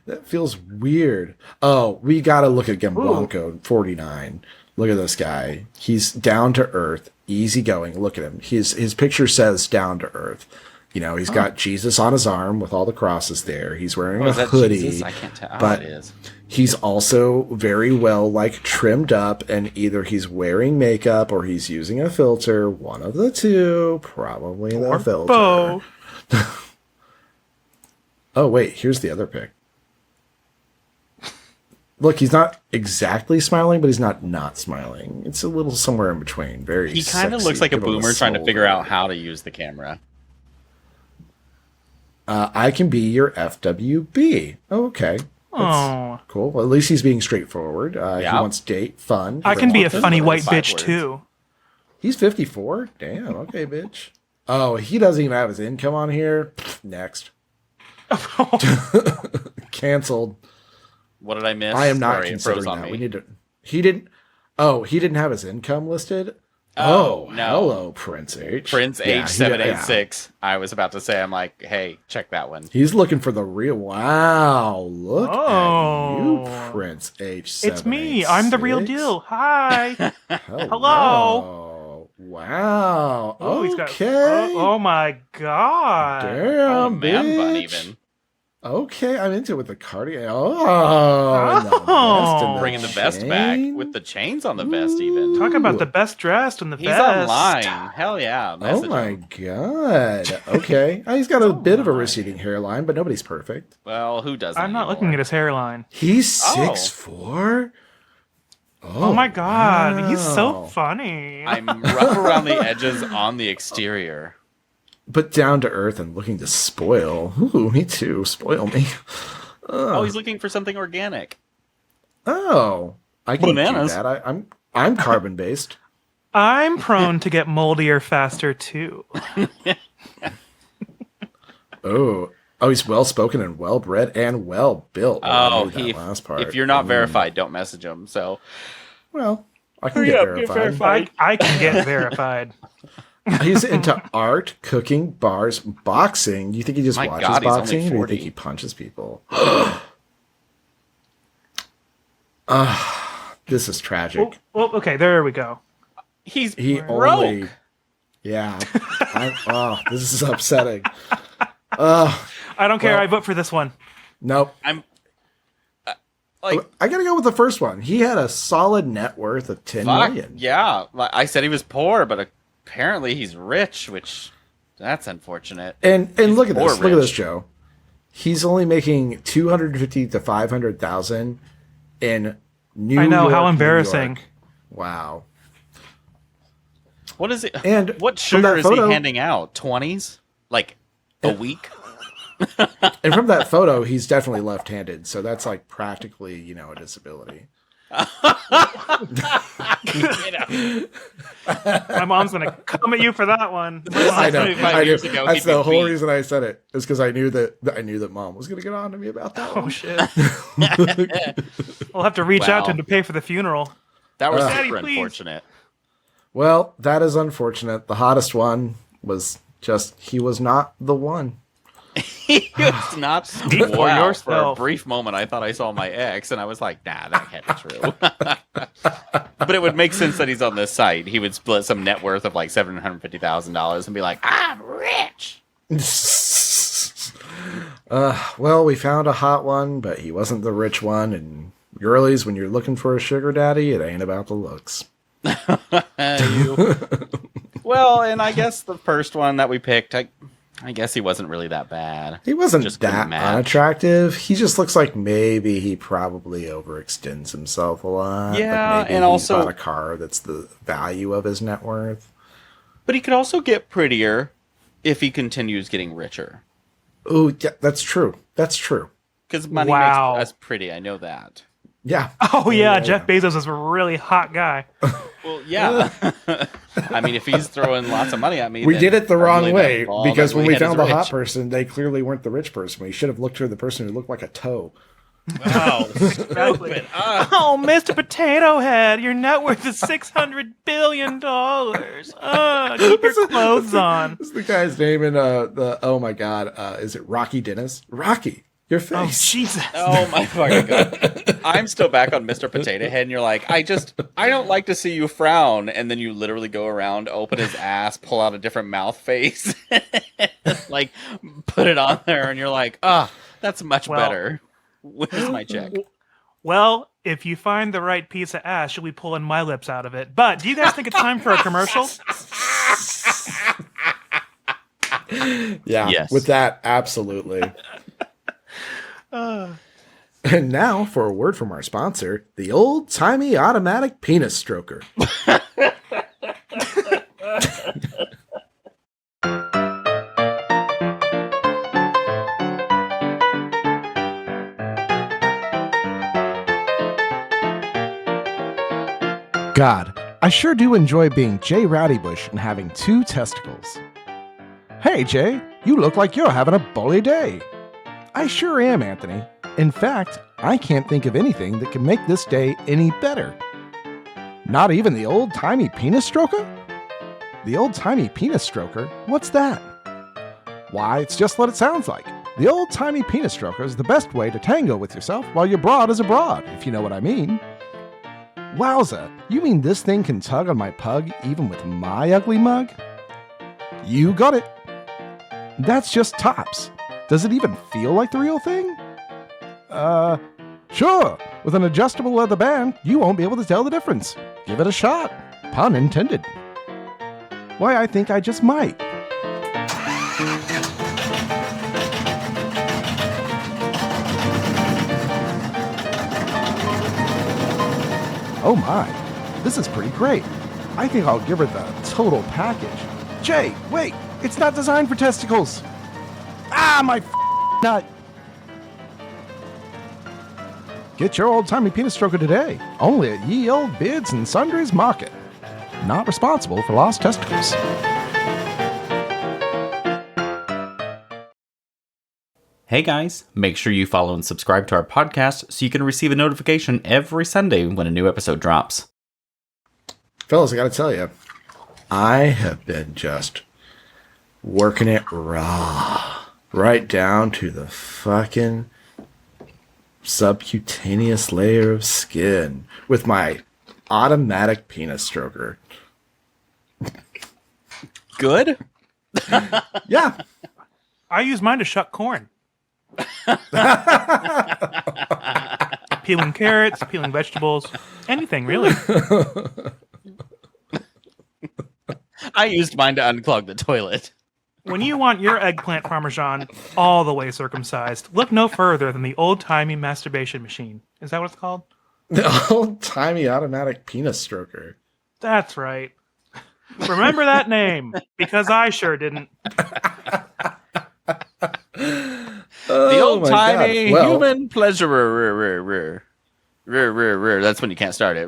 That feels weird. Oh, we gotta look at Gamblanco 49. Look at this guy. He's down to earth, easygoing. Look at him. His picture says down to earth. You know, he's got Jesus on his arm with all the crosses there. He's wearing a Is that hoodie. Jesus? I can't tell. but it is. he's also very well like trimmed up, and either he's wearing makeup or he's using a filter. One of the two, probably the filter. Bo. Oh wait, here's the other pic. Look, he's not exactly smiling, but he's not smiling. It's a little somewhere in between. Very. He kind of sexy. looks like a Give him boomer trying to soul figure there. out how to use the camera. I can be your FWB. Oh, okay. Oh. Cool. Well, at least he's being straightforward. He Yeah. wants date, fun. I can be a That's funny like white 5 bitch words. too. He's 54. Damn. Okay, bitch. Oh, he doesn't even have his income on here. Next. Canceled. What did I miss? I am not Sorry, it considering froze on that. me. We need to. He didn't. Oh, he didn't have his income listed. Oh, no. Hello, Prince H. Prince Yeah, H786. I was about to say, I'm like, hey, check that one. He's looking for the real. Wow, look at Oh. you, Prince H. It's me. I'm the real deal. Hi. Hello. Wow. Oh, Okay. he's got. Oh my god. Damn, Oh, man bun bitch. even. Okay, I'm into it with the cardio. Oh, and the vest and Bringing the vest back chain. with the chains on the vest even. Talk about the best dressed and the He's best. online. Hell yeah. Oh Message my him. god. Okay. He's got a bit of a receding hairline, but nobody's perfect. Well, who doesn't? I'm not looking at his hairline. He's Oh. 6'4". Oh my god, he's so wow. funny. I'm rough around the edges on the exterior. But down to earth and looking to spoil. Ooh, me too. Spoil me. Oh, he's looking for something organic. Oh, I can Bananas. do that. I'm carbon based. I'm prone to get moldier faster too. Oh, he's well spoken and well bred and well built. Oh, I knew that last part. if you're not verified, don't message him. So Well, I can get verified. I can get verified. He's into art, cooking, bars, boxing. Do you think he just My watches God, he's only boxing, or do you 40. think he punches people? This is tragic. Well, okay, there we go. he's He broke. only, yeah. This is upsetting. I don't care. Well- I vote for this one. Nope. I'm like, I gotta go with the first one. He had a solid net worth of 10 fuck, million. yeah. Like, I said he was poor, but apparently he's rich, which that's unfortunate. And look at poor this. Look at this, rich. Joe. He's only making 250 to 500,000 in New I know, York, how New embarrassing. York. Wow. What is it? And what from sugar that is photo- he handing out? 20s? Like a week? And from that photo, he's definitely left-handed, so that's like practically, you know, a disability. My mom's gonna come at you for that one. I know. 25 years ago, That's he'd be the whole beat. reason I said it. Is because I knew that Mom was going to get on to me about that. Oh one. shit! We'll have to reach out to him to pay for the funeral. That was Daddy, super please. unfortunate. Well, that is unfortunate. The hottest one was just he was not the one. It's not. Speak for For a yourself. brief moment, I thought I saw my ex, and I was like, nah, that can't be true. But it would make sense that he's on this site. He would split some net worth of like $750,000 and be like, I'm rich. Well, we found a hot one, but he wasn't the rich one. And girlies, when you're looking for a sugar daddy, it ain't about the looks. Well, and I guess the first one that we picked, I guess he wasn't really that bad. He wasn't Just couldn't that match. unattractive. He just looks like maybe he probably overextends himself a lot. Yeah, like maybe and he also- bought a car that's the value of his net worth. But he could also get prettier if he continues getting richer. Oh, yeah, that's true. That's true. Because money Wow. makes us pretty. I know that. Yeah. Oh yeah, Jeff Bezos is a really hot guy. Well, yeah. I mean, if he's throwing lots of money at me, We then did it the wrong probably way not all because that when we had is found the hot rich. person, they clearly weren't the rich person. We should have looked for the person who looked like a toe. Wow. Exactly. Oh, Mr. Potato Head, your net worth is $600 billion. Keep your clothes on. This is the guy's name in oh my god, is it Rocky Dennis? Rocky, your Oh, face. Jesus. Oh my fucking god. I'm still back on Mr. Potato Head, and you're like, I don't like to see you frown. And then you literally go around, open his ass, pull out a different mouth face, like put it on there, and you're like, that's much Well- better. Where's my check? Well, if you find the right piece of ass, you'll be pulling my lips out of it. But do you guys think it's time for a commercial? Yeah, Yes. with that, absolutely. And now for a word from our sponsor, the old-timey automatic penis stroker. God, I sure do enjoy being Jay Rowdybush and having 2 testicles. Hey, Jay, you look like you're having a bully day. I sure am, Anthony. In fact, I can't think of anything that can make this day any better. Not even the old-timey penis stroker? The old-timey penis stroker? What's that? Why, it's just what it sounds like. The old-timey penis stroker is the best way to tango with yourself while your broad is abroad, if you know what I mean. Wowza, you mean this thing can tug on my pug even with my ugly mug? You got it. That's just tops. Does it even feel like the real thing? Sure. With an adjustable leather band, you won't be able to tell the difference. Give it a shot. Pun intended. Why, I think I just might. Oh my, this is pretty great. I think I'll give her the total package. Jay, wait, it's not designed for testicles. Ah, my nut. Get your old-timey penis stroker today, only at Ye Old Beards and Sundries Market. Not responsible for lost testicles. Hey guys, make sure you follow and subscribe to our podcast so you can receive a notification every Sunday when a new episode drops. Fellas, I gotta tell you, I have been just working it raw, right down to the fucking subcutaneous layer of skin with my automatic penis stroker. Good? Yeah. I use mine to shuck corn. Peeling carrots, peeling vegetables, anything really. I used mine to unclog the toilet. When you want your eggplant parmesan all the way circumcised, look no further than the old-timey masturbation machine. Is that what it's called? The old-timey automatic penis stroker. That's right. Remember that name, because I sure didn't. The Oh old my timey God. Well, human pleasurer. That's when you can't start it.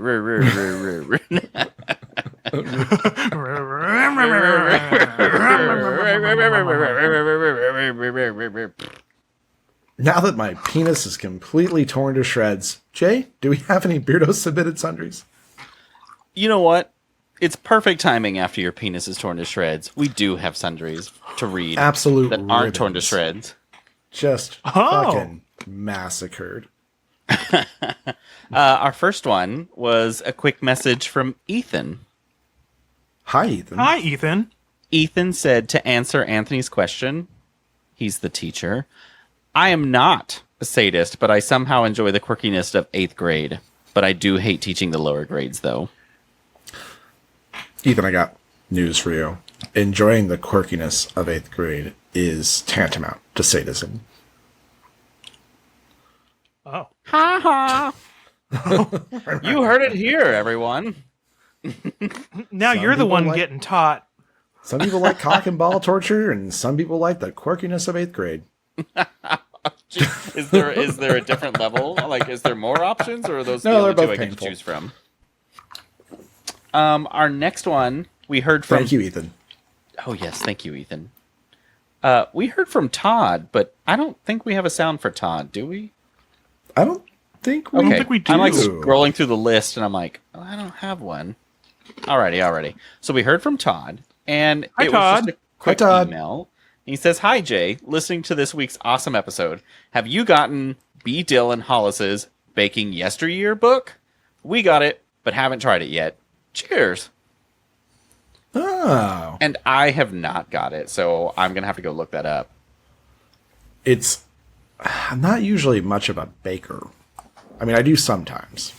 now that my penis is completely torn to shreds, Jay, do we have any Beardos submitted sundries? You know what? It's perfect timing after your penis is torn to shreds. We do have sundries to read Absolute that aren't torn to ribbons. shreds. Just Oh. fucking massacred. Our first one was a quick message from Ethan. Hi, Ethan. Hi, Ethan. Ethan said to answer Anthony's question, he's the teacher, I am not a sadist, but I somehow enjoy the quirkiness of 8th grade. But I do hate teaching the lower grades, though. Ethan, I got news for you. Enjoying the quirkiness of 8th grade is tantamount to sadism. Oh. Ha ha! You heard it here, everyone. Now Some you're the people one like- getting taught. Some people like cock and ball torture, and some people like the quirkiness of 8th grade. Is there a different level? Like, is there more options, or are those No, the they're only two both I get to painful. choose from? Our next one we heard from. Thank you, Ethan. Oh yes, thank you, Ethan. We heard from Todd, but I don't think we have a sound for Todd, do we? I don't think we, don't think we do. I'm like scrolling through the list, and I'm like, oh, I don't have one. Alrighty. So we heard from Todd, and Hi, it was Todd. just a quick Hi, Todd. email. He says, "Hi Jay, listening to this week's awesome episode. Have you gotten B. Dylan Hollis's Baking Yesteryear book? We got it, but haven't tried it yet. Cheers." Oh. And I have not got it, so I'm gonna have to go look that up. I'm not usually much of a baker. I mean, I do sometimes.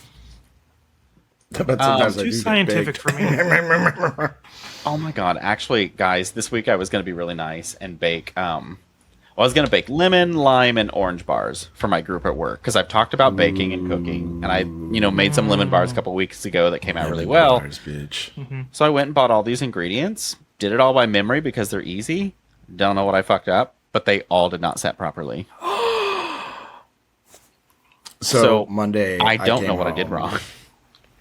But sometimes I Too do get scientific baked. for me. Oh my god! Actually, guys, this week I was gonna be really nice and bake. I was gonna bake lemon, lime, and orange bars for my group at work because I've talked about baking and cooking, and I, made some lemon bars a couple weeks ago that came out really well. Bars, bitch. So I went and bought all these ingredients, did it all by memory because they're easy. Don't know what I fucked up, but they all did not set properly. So Monday, I don't know came what I did home, wrong.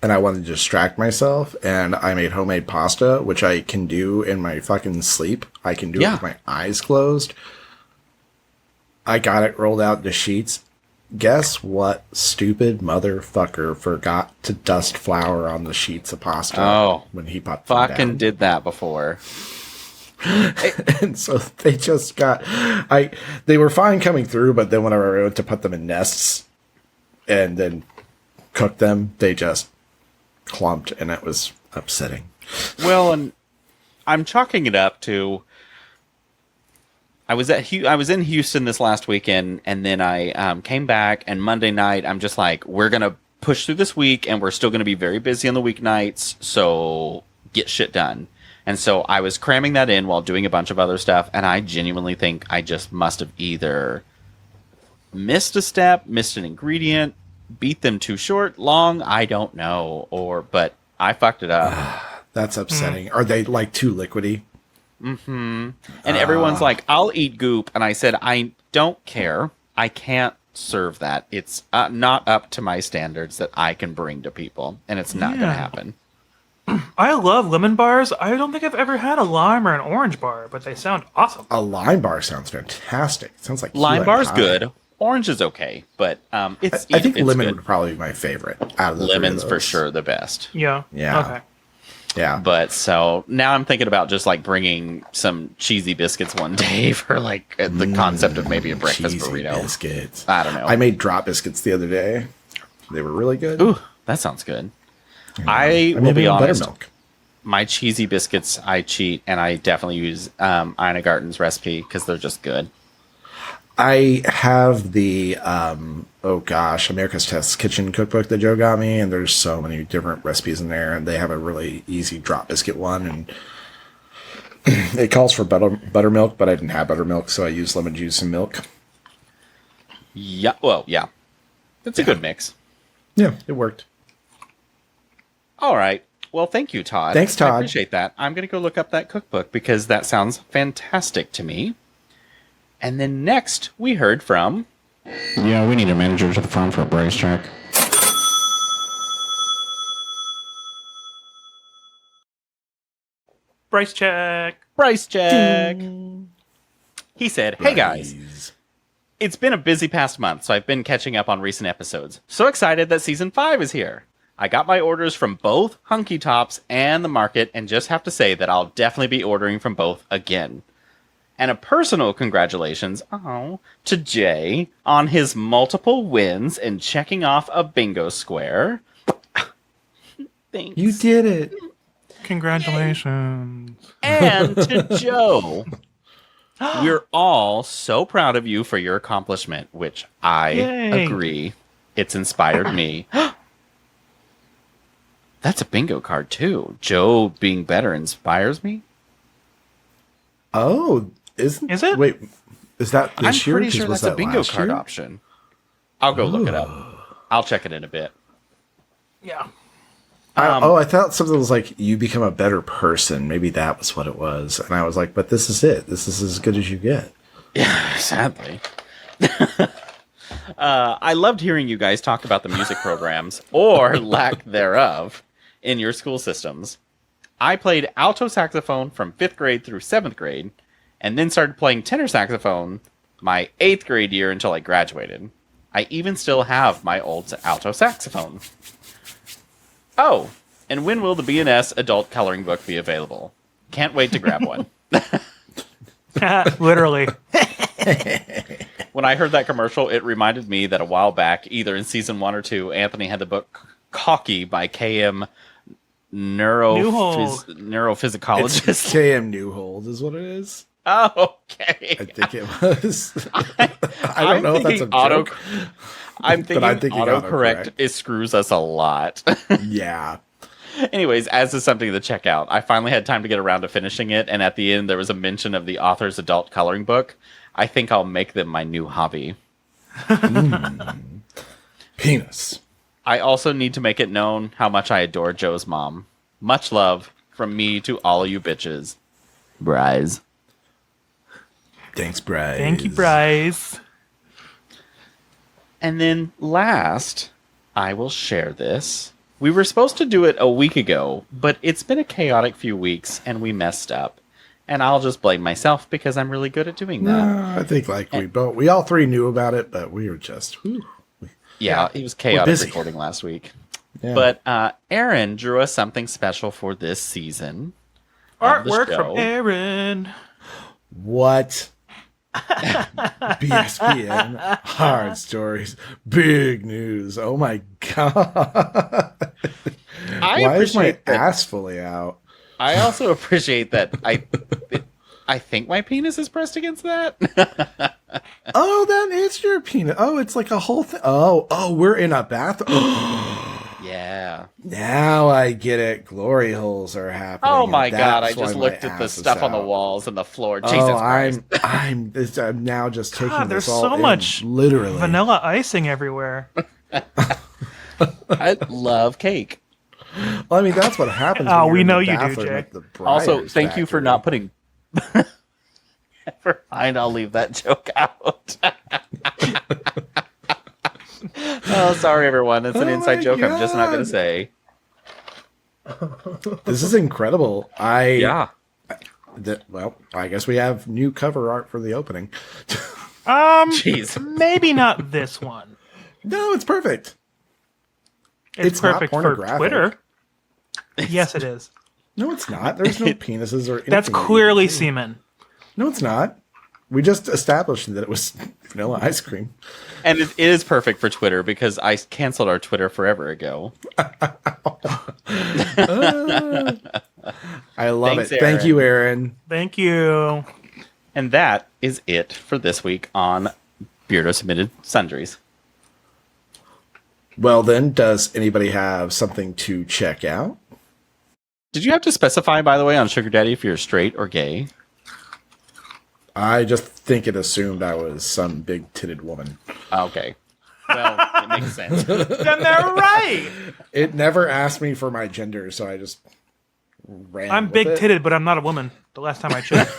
and I wanted to distract myself, and I made homemade pasta, which I can do in my fucking sleep. I can do it with my eyes closed. I got it rolled out into sheets. Guess what stupid motherfucker forgot to dust flour on the sheets of pasta when he popped them Fucking down. did that before. And so they just got they were fine coming through, but then whenever I went to put them in nests and then cook them, they just clumped, and it was upsetting. Well, and I'm chalking it up to I was in Houston this last weekend, and then I came back, and Monday night I'm just like, we're gonna push through this week, and we're still gonna be very busy on the weeknights, so get shit done. And so I was cramming that in while doing a bunch of other stuff, and I genuinely think I just must have either missed a step, missed an ingredient, beat them too short, long, I don't know, but I fucked it up. That's upsetting. Are they like too liquidy? And everyone's like, I'll eat goop. And I said, I don't care. I can't serve that. It's not up to my standards that I can bring to people. And it's not going to happen. I love lemon bars. I don't think I've ever had a lime or an orange bar, but they sound awesome. A lime bar sounds fantastic. It sounds like key Lime lime bar's pie. good. Orange is okay. But it's I think it's lemon good. would probably be my favorite out of the Lemon's three of for those. sure the best. Yeah. Yeah. Okay. Yeah. But so now I'm thinking about just like bringing some cheesy biscuits one day for like the concept of maybe a breakfast Cheesy burrito. biscuits. I don't know. I made drop biscuits the other day. They were really good. Ooh, that sounds good. I will made be them with honest. buttermilk. My cheesy biscuits, I cheat, and I definitely use Ina Garten's recipe because they're just good. I have the America's Test Kitchen cookbook that Joe got me, and there's so many different recipes in there, and they have a really easy drop biscuit one, and it calls for buttermilk, but I didn't have buttermilk, so I used lemon juice and milk. Yeah, well, yeah. It's a good mix. Yeah, it worked. All right. Well, thank you, Todd. Thanks, Todd. I appreciate that. I'm going to go look up that cookbook because that sounds fantastic to me. And then next, we heard from... Yeah, we need a manager to the farm for a brace check. Bryce check. Bryce Jack. He said, "Hey guys, Please. it's been a busy past month, so I've been catching up on recent episodes. So excited that season 5 is here. I got my orders from both Hunky Tops and the market, and just have to say that I'll definitely be ordering from both again. And a personal congratulations, to Jay on his multiple wins and checking off a bingo square. Thanks. You did it. Congratulations. And to Joe. We're all so proud of you for your accomplishment, which I Yay. agree. It's inspired me." That's a bingo card, too. Joe being better inspires me? Oh, is it? Wait, is that I'm this year? pretty 'Cause sure was that's a that bingo last card year? option. I'll go look it up. I'll check it in a bit. Yeah. I thought something was like you become a better person. Maybe that was what it was. And I was like, but this is it. This is as good as you get. Yeah, sadly. I loved hearing you guys talk about the music programs, or lack thereof, in your school systems. I played alto saxophone from 5th grade through 7th grade, and then started playing tenor saxophone my 8th grade year until I graduated. I even still have my old alto saxophone. Oh, and when will the B&S adult coloring book be available? Can't wait to grab one. Literally. When I heard that commercial, it reminded me that a while back, either in season 1 or 2, Anthony had the book Cocky by K.M. Newhold. Neurophysiologist. It's KM Newhold is what it is. Oh, okay. I think it was. I don't know if that's a joke. I'm thinking I'm thinking autocorrect. autocorrect. It screws us a lot. Yeah. Anyways, as is something to check out, I finally had time to get around to finishing it, and at the end there was a mention of the author's adult coloring book. I think I'll make them my new hobby. Penis. I also need to make it known how much I adore Joe's mom. Much love from me to all of you bitches. Bryce. Thanks, Bryce. Thank you, Bryce. And then last, I will share this. We were supposed to do it a week ago, but it's been a chaotic few weeks and we messed up. And I'll just blame myself because I'm really good at doing that. I think like we all three knew about it, but we were just, whew. Yeah, it was chaotic busy. recording last week. Yeah. But Aaron drew us something special for this season. of the Artwork show. from Aaron. What? BSPN, hard stories, big news. Oh my god! Why is my appreciate that- ass fully out? I also appreciate that I think my penis is pressed against that. Oh, that is your penis. Oh, it's like a whole thing. Oh, we're in a bathroom. Yeah. Now I get it. Glory holes are happening. Oh and my god, I that's why just my looked at the ass is stuff on the out. walls and the floor. Jesus Oh, Christ. I'm now just taking God, this there's all so in, much literally. vanilla icing everywhere. I love cake. Well, I mean, that's what happens. Oh, when we you're in know the you do, bathroom Jay. at the Also, Breyers thank you for factory. not putting. Never mind, I'll leave that joke out. Oh, sorry, everyone. It's an Oh inside my joke. I'm just not going God. to say. This is incredible. Yeah. Well, I guess we have new cover art for the opening. Jeez. Maybe not this one. No, it's perfect. It's It's not perfect for pornographic. Twitter. Yes, it is. No, it's not. There's no penises or anything. That's that you clearly can see. semen. No, it's not. We just established that it was vanilla ice cream. And it is perfect for Twitter because I canceled our Twitter forever ago. I love Thanks, it. Thank Aaron. you, Aaron. Thank you. And that is it for this week on Beardo Submitted Sundries. Well, then, does anybody have something to check out? Did you have to specify, by the way, on Sugar Daddy if you're straight or gay? I just think it assumed I was some big-titted woman. Okay. Well, it makes sense. Then they're right. It never asked me for my gender, so I just ran. I'm with big it. titted, but I'm not a woman. The last time I checked.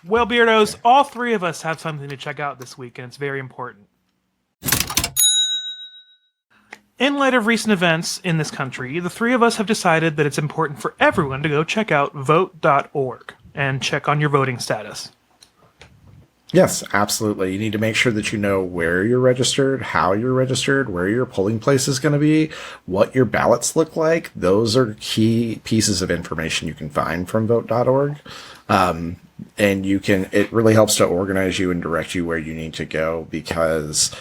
Well, Beardos, all three of us have something to check out this week, and it's very important. In light of recent events in this country, the three of us have decided that it's important for everyone to go check out vote.org and check on your voting status. Yes, absolutely. You need to make sure that you know where you're registered, how you're registered, where your polling place is going to be, what your ballots look like. Those are key pieces of information you can find from vote.org. And it really helps to organize you and direct you where you need to go because,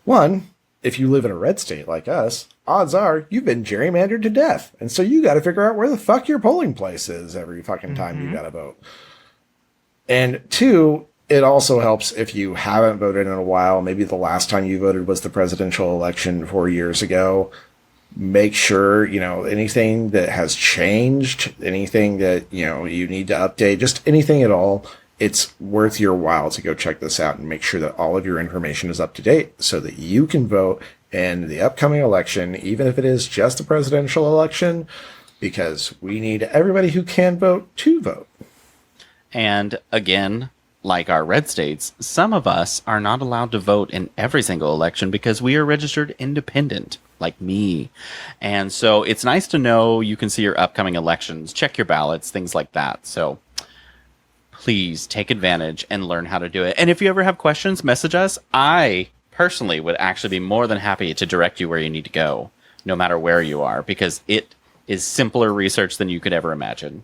one, if you live in a red state like us, odds are you've been gerrymandered to death. And so you got to figure out where the fuck your polling place is every fucking time you got to vote. And two, it also helps if you haven't voted in a while. Maybe the last time you voted was the presidential election 4 years ago. Make sure, anything that has changed, anything that, you need to update, just anything at all, it's worth your while to go check this out and make sure that all of your information is up to date so that you can vote in the upcoming election, even if it is just a presidential election, because we need everybody who can vote to vote. And again, like our red states, some of us are not allowed to vote in every single election because we are registered independent, like me. And so it's nice to know you can see your upcoming elections, check your ballots, things like that. So please take advantage and learn how to do it. And if you ever have questions, message us. I personally would actually be more than happy to direct you where you need to go, no matter where you are, because it is simpler research than you could ever imagine.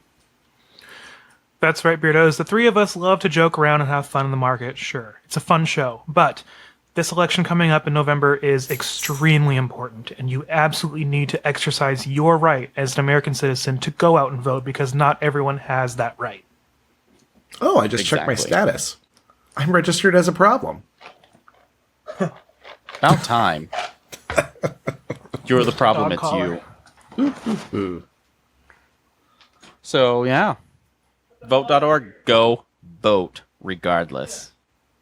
That's right, Beardos. The three of us love to joke around and have fun in the market, sure. It's a fun show. But this election coming up in November is extremely important, and you absolutely need to exercise your right as an American citizen to go out and vote because not everyone has that right. Oh, I just checked my status. I'm registered as a problem. About time. You're the problem, Dog it's collar. you. Ooh. So, yeah. Vote.org, go vote regardless.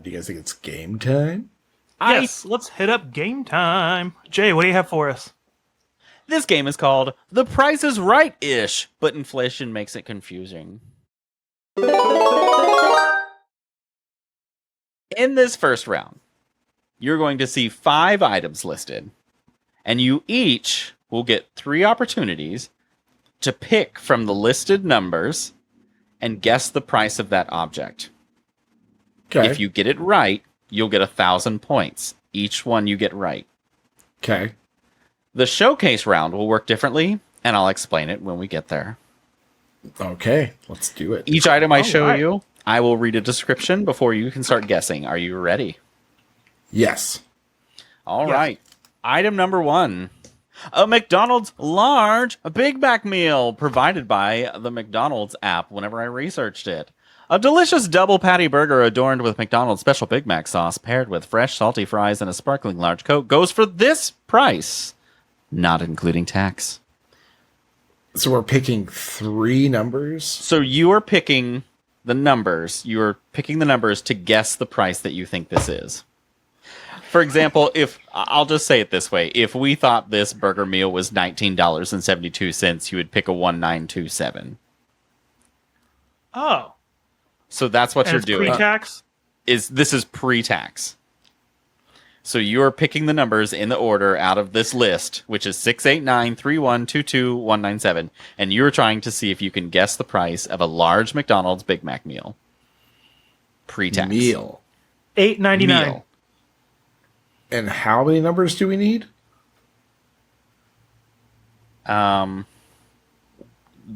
Do you guys think it's game time? Yes, let's hit up game time. Jay, what do you have for us? This game is called The Price is Right-ish, but inflation makes it confusing. In this first round, you're going to see 5 items listed, and you each will get 3 opportunities to pick from the listed numbers and guess the price of that object. Okay. If you get it right, you'll get 1,000 points. Each one you get right. Okay. The showcase round will work differently, and I'll explain it when we get there. Okay. Let's do it. Each item I show right. you, I will read a description before you can start guessing. Are you ready? Yes. All Yes. right. Item number 1. A McDonald's large Big Mac meal provided by the McDonald's app whenever I researched it. A delicious double patty burger adorned with McDonald's special Big Mac sauce paired with fresh salty fries and a sparkling large Coke goes for this price, not including tax. So we're picking 3 numbers. So you are picking the numbers. You are picking the numbers to guess the price that you think this is. For example, if I'll just say it this way, if we thought this burger meal was $19.72, you would pick a 1927. Oh. So that's what And you're it's doing. pre-tax? This is pre-tax. So you're picking the numbers in the order out of this list, which is 689-3122-197, and you're trying to see if you can guess the price of a large McDonald's Big Mac meal. Pre-tax. Meal. $8.99. Meal. And how many numbers do we need? The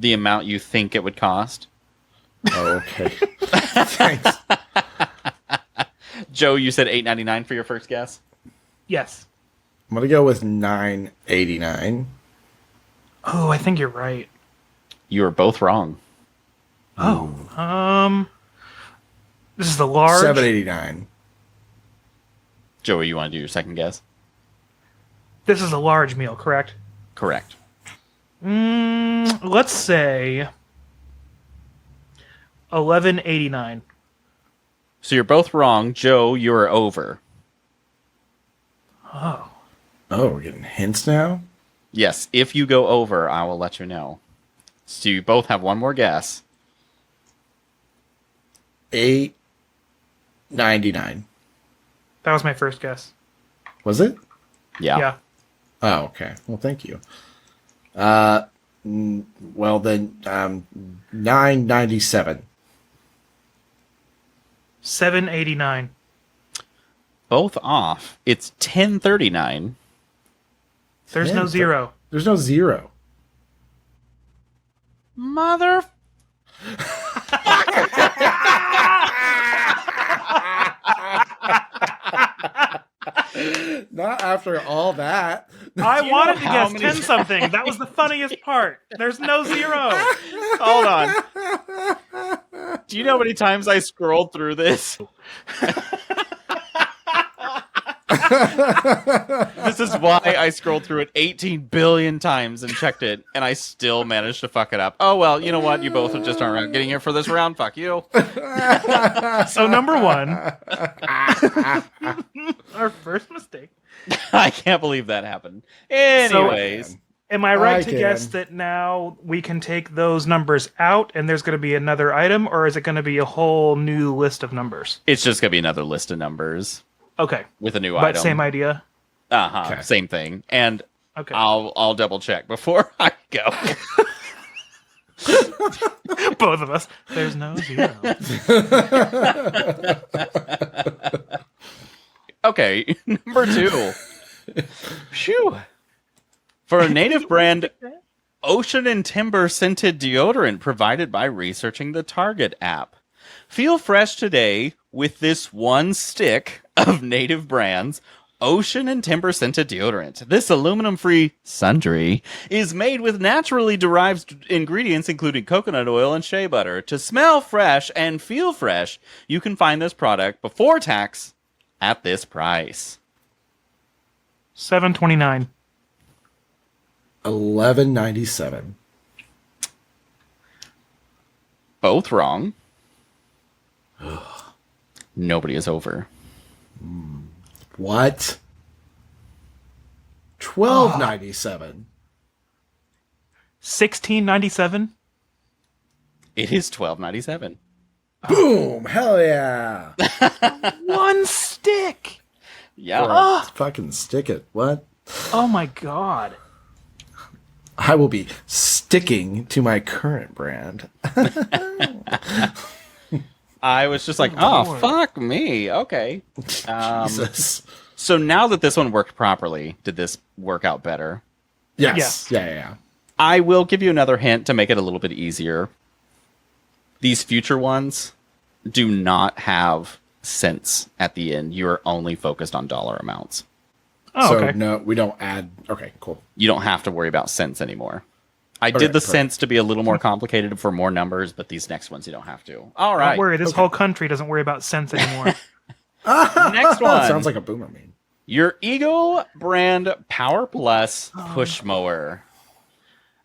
amount you think it would cost. Oh, okay. Thanks. Joe, you said $8.99 for your first guess? Yes. I'm going to go with $9.89. Oh, I think you're right. You are both wrong. Oh. This is the large. $7.89. Joey, you want to do your second guess? This is a large meal, correct? Correct. Let's say $11.89. So you're both wrong. Joe, you're over. Oh. Oh, we're getting hints now? Yes, if you go over, I will let you know. So you both have one more guess. $8.99. That was my first guess. Was it? Yeah. Oh, okay. Well, thank you. Well then, $9.97. $7.89. Both off. It's $10.39. There's no zero. There's no zero. Mother. Not after all that. I wanted to how guess many- 10 something. That was the funniest part. There's no zero. Hold on. Do you know how many times I scrolled through this? This is why I scrolled through it 18 billion times and checked it, and I still managed to fuck it up. Oh, well, you know what? You both just aren't getting here for this round. Fuck you. So number one, our first mistake. I can't believe that happened. Anyways, Am I right I to can. guess that now we can take those numbers out and there's going to be another item, or is it going to be a whole new list of numbers? it's just going to be another list of numbers Okay. with a new But item. same idea. Uh-huh. Okay. Same thing. And Okay. I'll double check before I go. Both of us. There's no zero. Okay, number 2. Phew. For a native brand ocean and timber scented deodorant provided by researching the Target app. Feel fresh today with this one stick of native brands ocean and timber scented deodorant. This aluminum-free sundry is made with naturally derived ingredients including coconut oil and shea butter. To smell fresh and feel fresh, you can find this product before tax at this price. $7.29. $11.97. Both wrong. Nobody is over. What? $12.97. $16.97. It is $12.97. Boom! Hell yeah! One stick. Yeah. Let's fucking stick it. What? Oh my god. I will be sticking to my current brand. I was just like, oh, Lord. fuck me. Okay. Jesus. So now that this one worked properly, did this work out better? Yes. Yeah. I will give you another hint to make it a little bit easier. These future ones do not have cents at the end. You are only focused on dollar amounts. Oh, So okay. no, we don't add. Okay, cool. You don't have to worry about cents anymore. I Okay, did the perfect. cents to be a little more complicated for more numbers, but these next ones you don't have to. All right. Don't worry, this whole country doesn't worry about cents anymore. Next one. Sounds like a boomer meme. Your Eagle brand Power Plus push mower.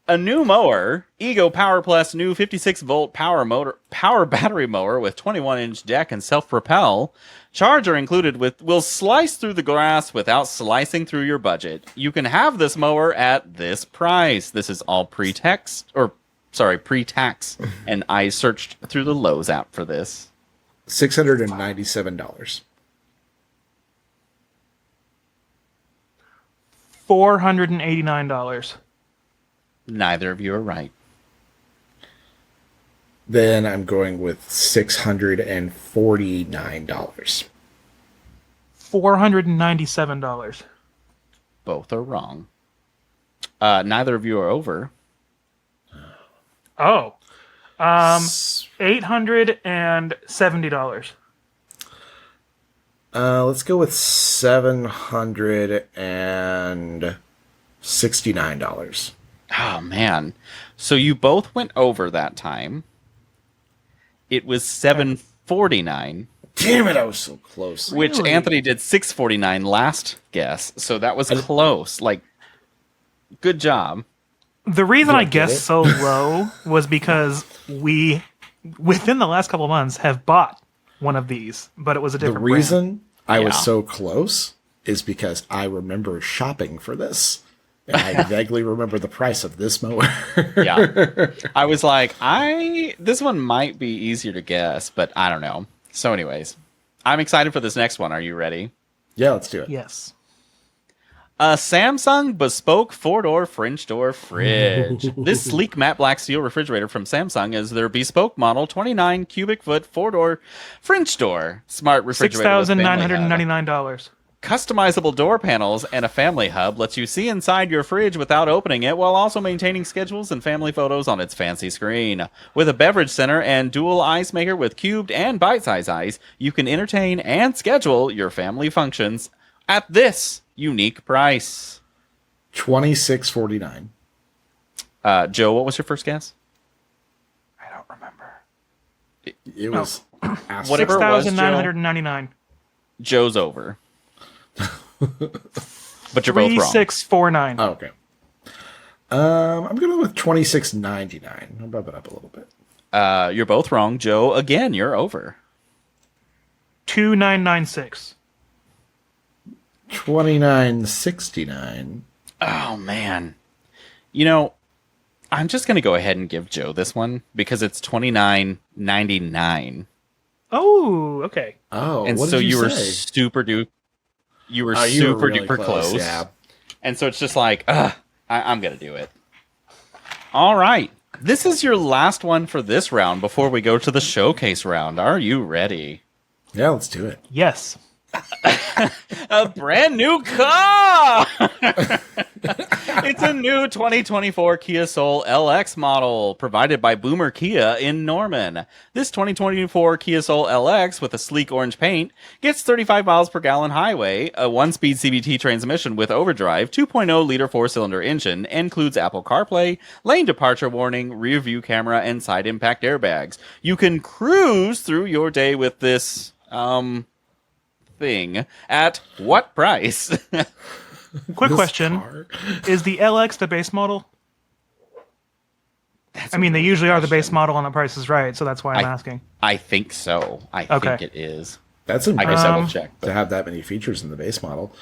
A new mower, Ego Power Plus new 56-volt power battery mower with 21-inch deck and self-propel. Charger included will slice through the grass without slicing through your budget. You can have this mower at this price. This is all pre-tax, and I searched through the Lowe's app for this. $697. $489. Neither of you are right. Then I'm going with $649. $497. Both are wrong. Neither of you are over. Oh. $870. Let's go with $769. Oh, man. So you both went over that time. It was $749, Damn it, I was so close. which Really? Anthony did $649 last guess. So that was close. Like, good job. The reason You I don't get guessed it? so low was because we, within the last couple of months, have bought one of these, but it was a The different reason I was Yeah. so close is because I remember shopping for this. And I vaguely remember the price of this mower. Yeah. I was like, this one might be easier to guess, but I don't know. So anyways, I'm excited for this next one. Are you ready? Yeah, let's do it. brand. Yes. A Samsung bespoke 4-door French door fridge. This sleek matte black steel refrigerator from Samsung is their bespoke model 29 cubic foot 4-door French door smart refrigerator with family hub. $6,999. Customizable door panels and a family hub lets you see inside your fridge without opening it while also maintaining schedules and family photos on its fancy screen. With a beverage center and dual ice maker with cubed and bite-size ice, you can entertain and schedule your family functions at this unique price. $26.49. Joe, what was your first guess? I don't remember. It was Whatever it was, Joe. $6,999. Joe's over. But you're both wrong. 3649. Oh, okay. I'm gonna go with $26.99. I'll bump it up a little bit. You're both wrong. Joe, again, you're over. 2996. $29.69. Oh, man. You know, I'm just going to go ahead and give Joe this one because it's $29.99. Oh, okay. Oh, And what so did you were say? super duper really close. Yeah. And so it's just like, I'm going to do it. All right. This is your last one for this round before we go to the showcase round. Are you ready? Yeah, let's do it. Yes. A brand new car! It's a new 2024 Kia Soul LX model provided by Boomer Kia in Norman. This 2024 Kia Soul LX with a sleek orange paint gets 35 miles per gallon highway, a 1-speed CVT transmission with overdrive, 2.0-liter 4-cylinder engine, includes Apple CarPlay, lane departure warning, rear view camera, and side impact airbags. You can cruise through your day with this, thing at what price? Quick This question. car. Is the LX the base model? I mean, they usually are the base model on The Price is Right, so that's why I'm asking. I think so. I Okay. think it is. That's I guess impressive I will check. to have that many features in the base model.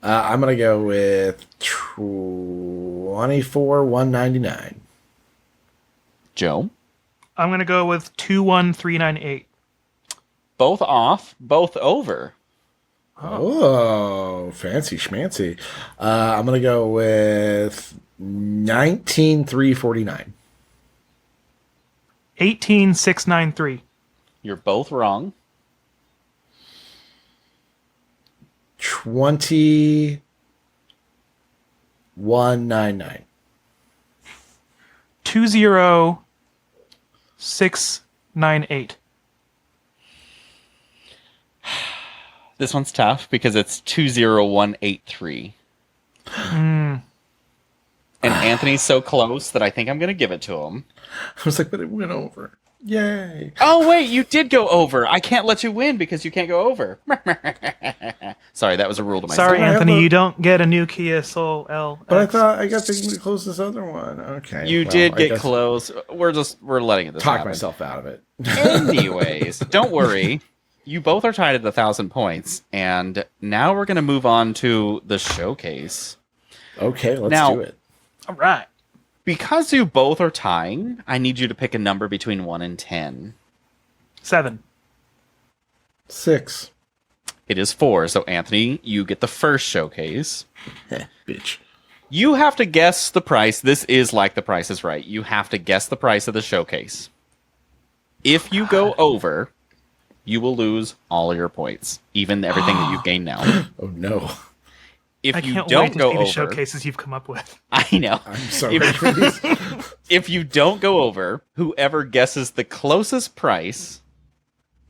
I'm gonna go with $24,199. Joe? I'm going to go with 21398. Both off, both over. Oh, fancy schmancy. I'm gonna go with 19,349. 18693. You're both wrong. 21,199. 20698. This one's tough because it's 20183. And Anthony's so close that I think I'm going to give it to him. I was like, but it went over. Yay. Oh, wait, you did go over. I can't let you win because you can't go over. Sorry, that was a rule to myself. Sorry, I have Anthony, a- you don't get a new Kia Soul L. But I thought I got the closest other one. Okay. You well, did I get guess close. We're letting it Talk happen. myself out of it. Anyways, don't worry. You both are tied at 1,000 points, and now we're going to move on to the showcase. Okay, let's Now- do it. All right. Because you both are tying, I need you to pick a number between 1 and 10. 7. 6. It is 4, so Anthony, you get the first showcase. Bitch. You have to guess the price. This is like The Price is Right. You have to guess the price of the showcase. If you go over, you will lose all your points, even everything that you've gained now. Oh no. If I you can't don't wait to go see over, the showcases you've come up with. I know. I'm sorry for these. If you don't go over, whoever guesses the closest price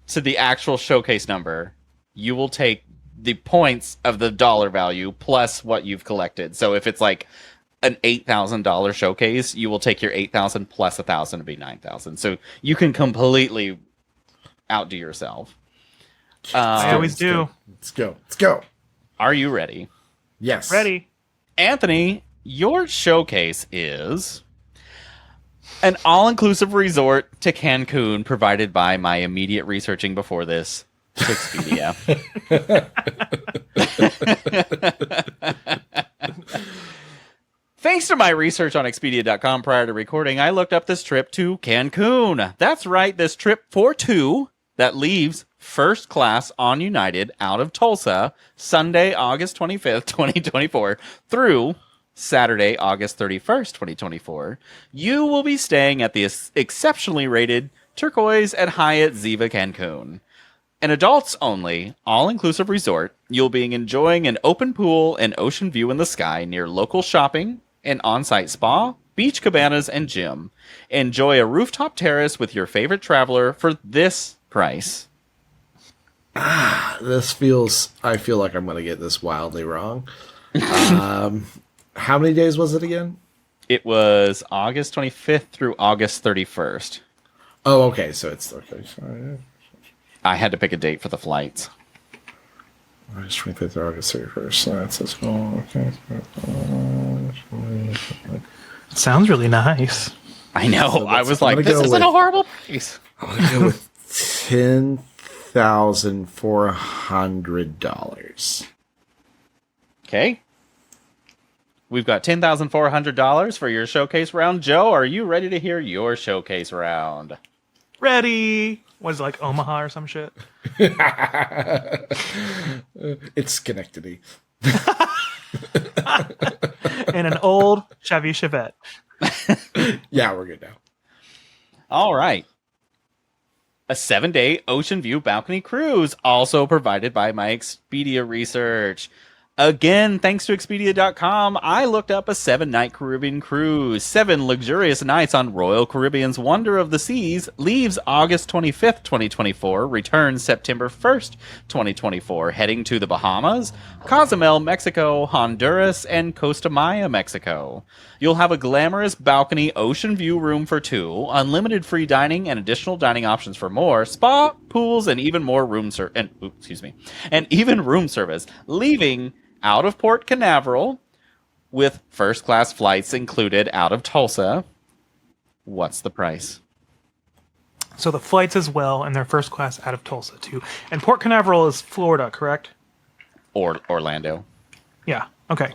to the actual showcase number, you will take the points of the dollar value plus what you've collected. So if it's like an $8,000 showcase, you will take your 8,000 plus 1,000 to be 9,000. So you can completely outdo yourself. I always do. Let's go. Let's go. Are you ready? Yes. Ready? Anthony, your showcase is An all-inclusive resort to Cancun provided by my immediate researching before this to Expedia. Thanks to my research on Expedia.com prior to recording, I looked up this trip to Cancun. That's right, this trip for two that leaves first class on United out of Tulsa Sunday, August 25th, 2024 through Saturday, August 31st, 2024. You will be staying at the exceptionally rated Turquoise at Hyatt Ziva Cancun. An adults-only, all-inclusive resort, you'll be enjoying an open pool and ocean view in the sky near local shopping, an on-site spa, beach cabanas, and gym. Enjoy a rooftop terrace with your favorite traveler for this price. I feel like I'm going to get this wildly wrong. How many days was it again? It was August 25th through August 31st. Oh, okay. So it's okay. Sorry. I had to pick a date for the flights. August 25th or August 31st. So that's this goal. Okay. It sounds really nice. I know. So I was like, I'm this gonna go isn't a with- horrible price. I'm going to go with $10,400. Okay. We've got $10,400 for your showcase round. Joe, are you ready to hear your showcase round? Ready? Was it like Omaha or some shit? It's Schenectady. In an old Chevy Chevette. Yeah, we're good now. All right. A 7-day ocean view balcony cruise, also provided by my Expedia research. Again, thanks to Expedia.com, I looked up a 7-night Caribbean cruise. 7 luxurious nights on Royal Caribbean's Wonder of the Seas leaves August 25th, 2024, returns September 1st, 2024, heading to the Bahamas, Cozumel, Mexico, Honduras, and Costa Maya, Mexico. You'll have a glamorous balcony ocean view room for two, unlimited free dining and additional dining options for more, spa, pools, and even more room service, leaving out of Port Canaveral with first class flights included out of Tulsa. What's the price? So the flights as well, and their first class out of Tulsa too. And Port Canaveral is Florida, correct? Or Orlando. Yeah. Okay.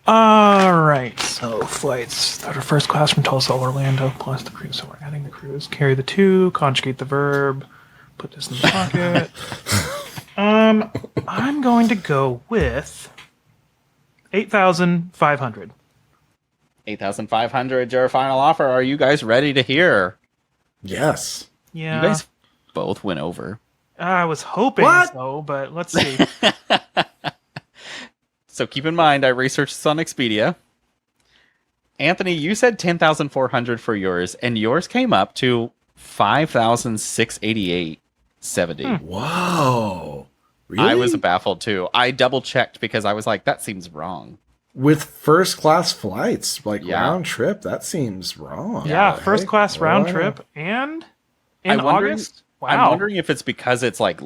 All right. So flights that are first class from Tulsa, Orlando, plus the cruise. So we're adding the cruise. Carry the two. Conjugate the verb. Put this in the pocket. I'm going to go with 8,500. 8,500, your final offer. Are you guys ready to hear? Yes. Yeah. You guys both went over. I was hoping What? so, but let's see. So keep in mind, I researched this on Expedia. Anthony, you said 10,400 for yours, and yours came up to 5,688.70. Whoa. Really? I was baffled too. I double checked because I was like, that seems wrong. With first class flights, like Yeah. round trip, that seems wrong. Yeah, first class round Wow. trip and in I'm wondering- August. Wow. I'm wondering if it's because it's like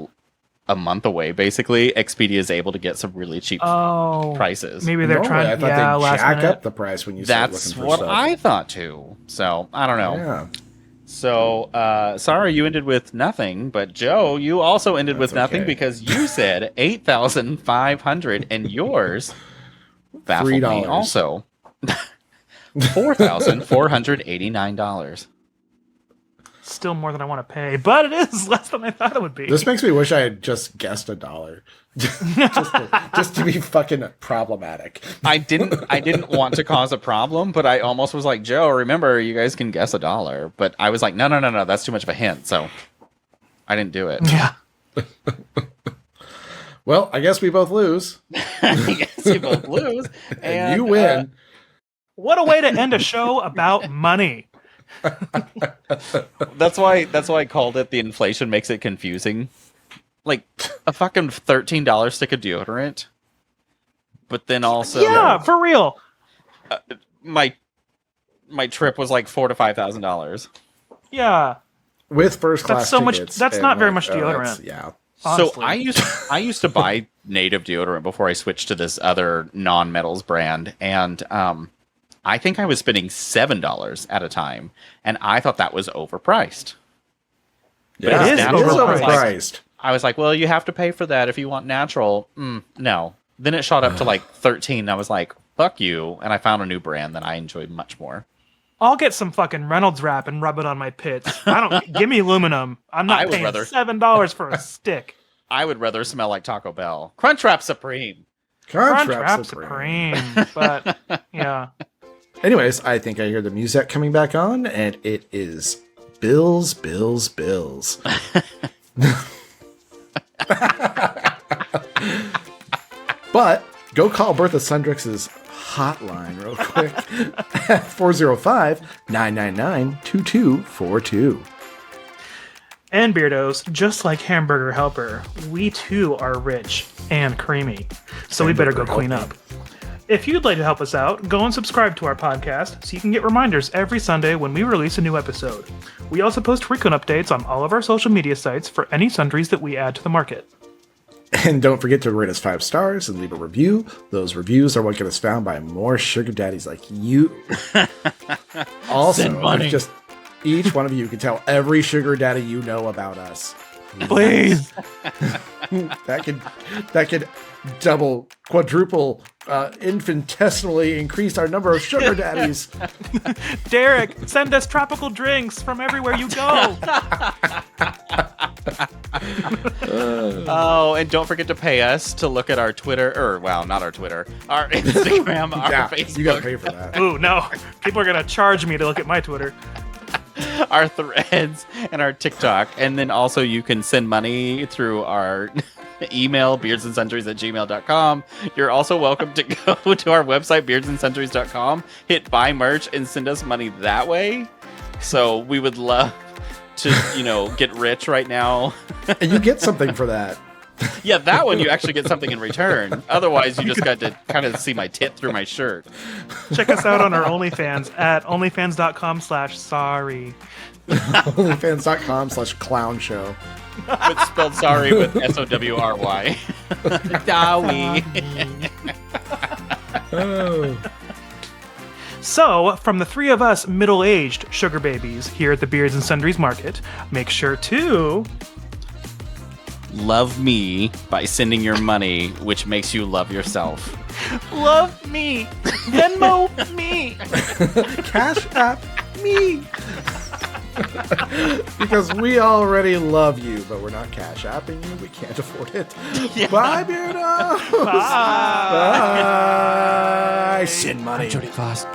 a month away, basically. Expedia is able to get some really cheap prices. Maybe they're Normally, trying. I thought Yeah, they'd last jack minute. up the price when you start That's looking for what stuff. I thought too. So, I don't know. Yeah. So, sorry you ended with nothing, but Joe, you also ended with That's nothing okay. because you said 8,500 and yours baffled me $3. also. $4,489. Still more than I want to pay, but it is less than I thought it would be. This makes me wish I had just guessed $1. just to be fucking problematic. I didn't want to cause a problem, but I almost was like, Joe, remember you guys can guess $1. But I was like, no, that's too much of a hint, so I didn't do it. Yeah. Well, I guess we both lose. I guess you both lose. And you win. What a way to end a show about money. That's why I called it the inflation makes it confusing. Like a fucking $13 stick of deodorant. But then also Yeah, for real. my trip was like $4,000 to $5,000. Yeah. With first class That's so much- tickets that's and, not very like, much deodorant. yeah. Honestly. So I used to buy native deodorant before I switched to this other non-metals brand, and I think I was spending $7 at a time, and I thought that was overpriced. Yeah, It is overpriced. I was like, well, you have to pay for that if you want natural. No. Then it shot up to like 13. And I was like, fuck you. And I found a new brand that I enjoyed much more. I'll get some fucking Reynolds wrap and rub it on my pits. Give me aluminum. I'm I not would paying rather- $7 for a stick. I would rather smell like Taco Bell. Crunchwrap Supreme. Crunchwrap Supreme. But yeah. Anyways, I think I hear the music coming back on, and it is Bills, Bills, Bills. But go call Bertha Sundrix's hotline real quick at 405-999-2242. And Beardos, just like Hamburger Helper, we too are rich and creamy. So we better go clean up. If you'd like to help us out, go and subscribe to our podcast so you can get reminders every Sunday when we release a new episode. We also post frequent updates on all of our social media sites for any sundries that we add to the market. And don't forget to rate us 5 stars and leave a review. Those reviews are what get us found by more sugar daddies like you. Also, if just each one of you can tell every sugar daddy you know about us. Please. that could double, quadruple, infinitesimally increase our number of sugar daddies. Derek, send us tropical drinks from everywhere you go. Oh, and don't forget to pay us to look at our Twitter, not our Twitter, our Instagram, our Yeah, Facebook. you gotta pay for that. Ooh, no. People are going to charge me to look at my Twitter. Our threads and our TikTok. And then also you can send money through our email, beardsandsundries@gmail.com. You're also welcome to go to our website, beardsandsundries.com, hit buy merch, and send us money that way. So we would love to, get rich right now. And you get something for that. Yeah, that one you actually get something in return. Otherwise, you just got to kind of see my tit through my shirt. Check us out on our OnlyFans at onlyfans.com/sorry. OnlyFans.com/clown show. But spelled sorry with SOWRY. Dowie. Oh. So, from the three of us middle-aged sugar babies here at the Beards and Sundries Market, make sure to... Love me by sending your money, which makes you love yourself. Love me! Venmo me! Cash App me! Because we already love you, but we're not cash apping you. We can't afford it. Yeah. Bye, Beardos! Bye! Bye! Send money. Jody Foss.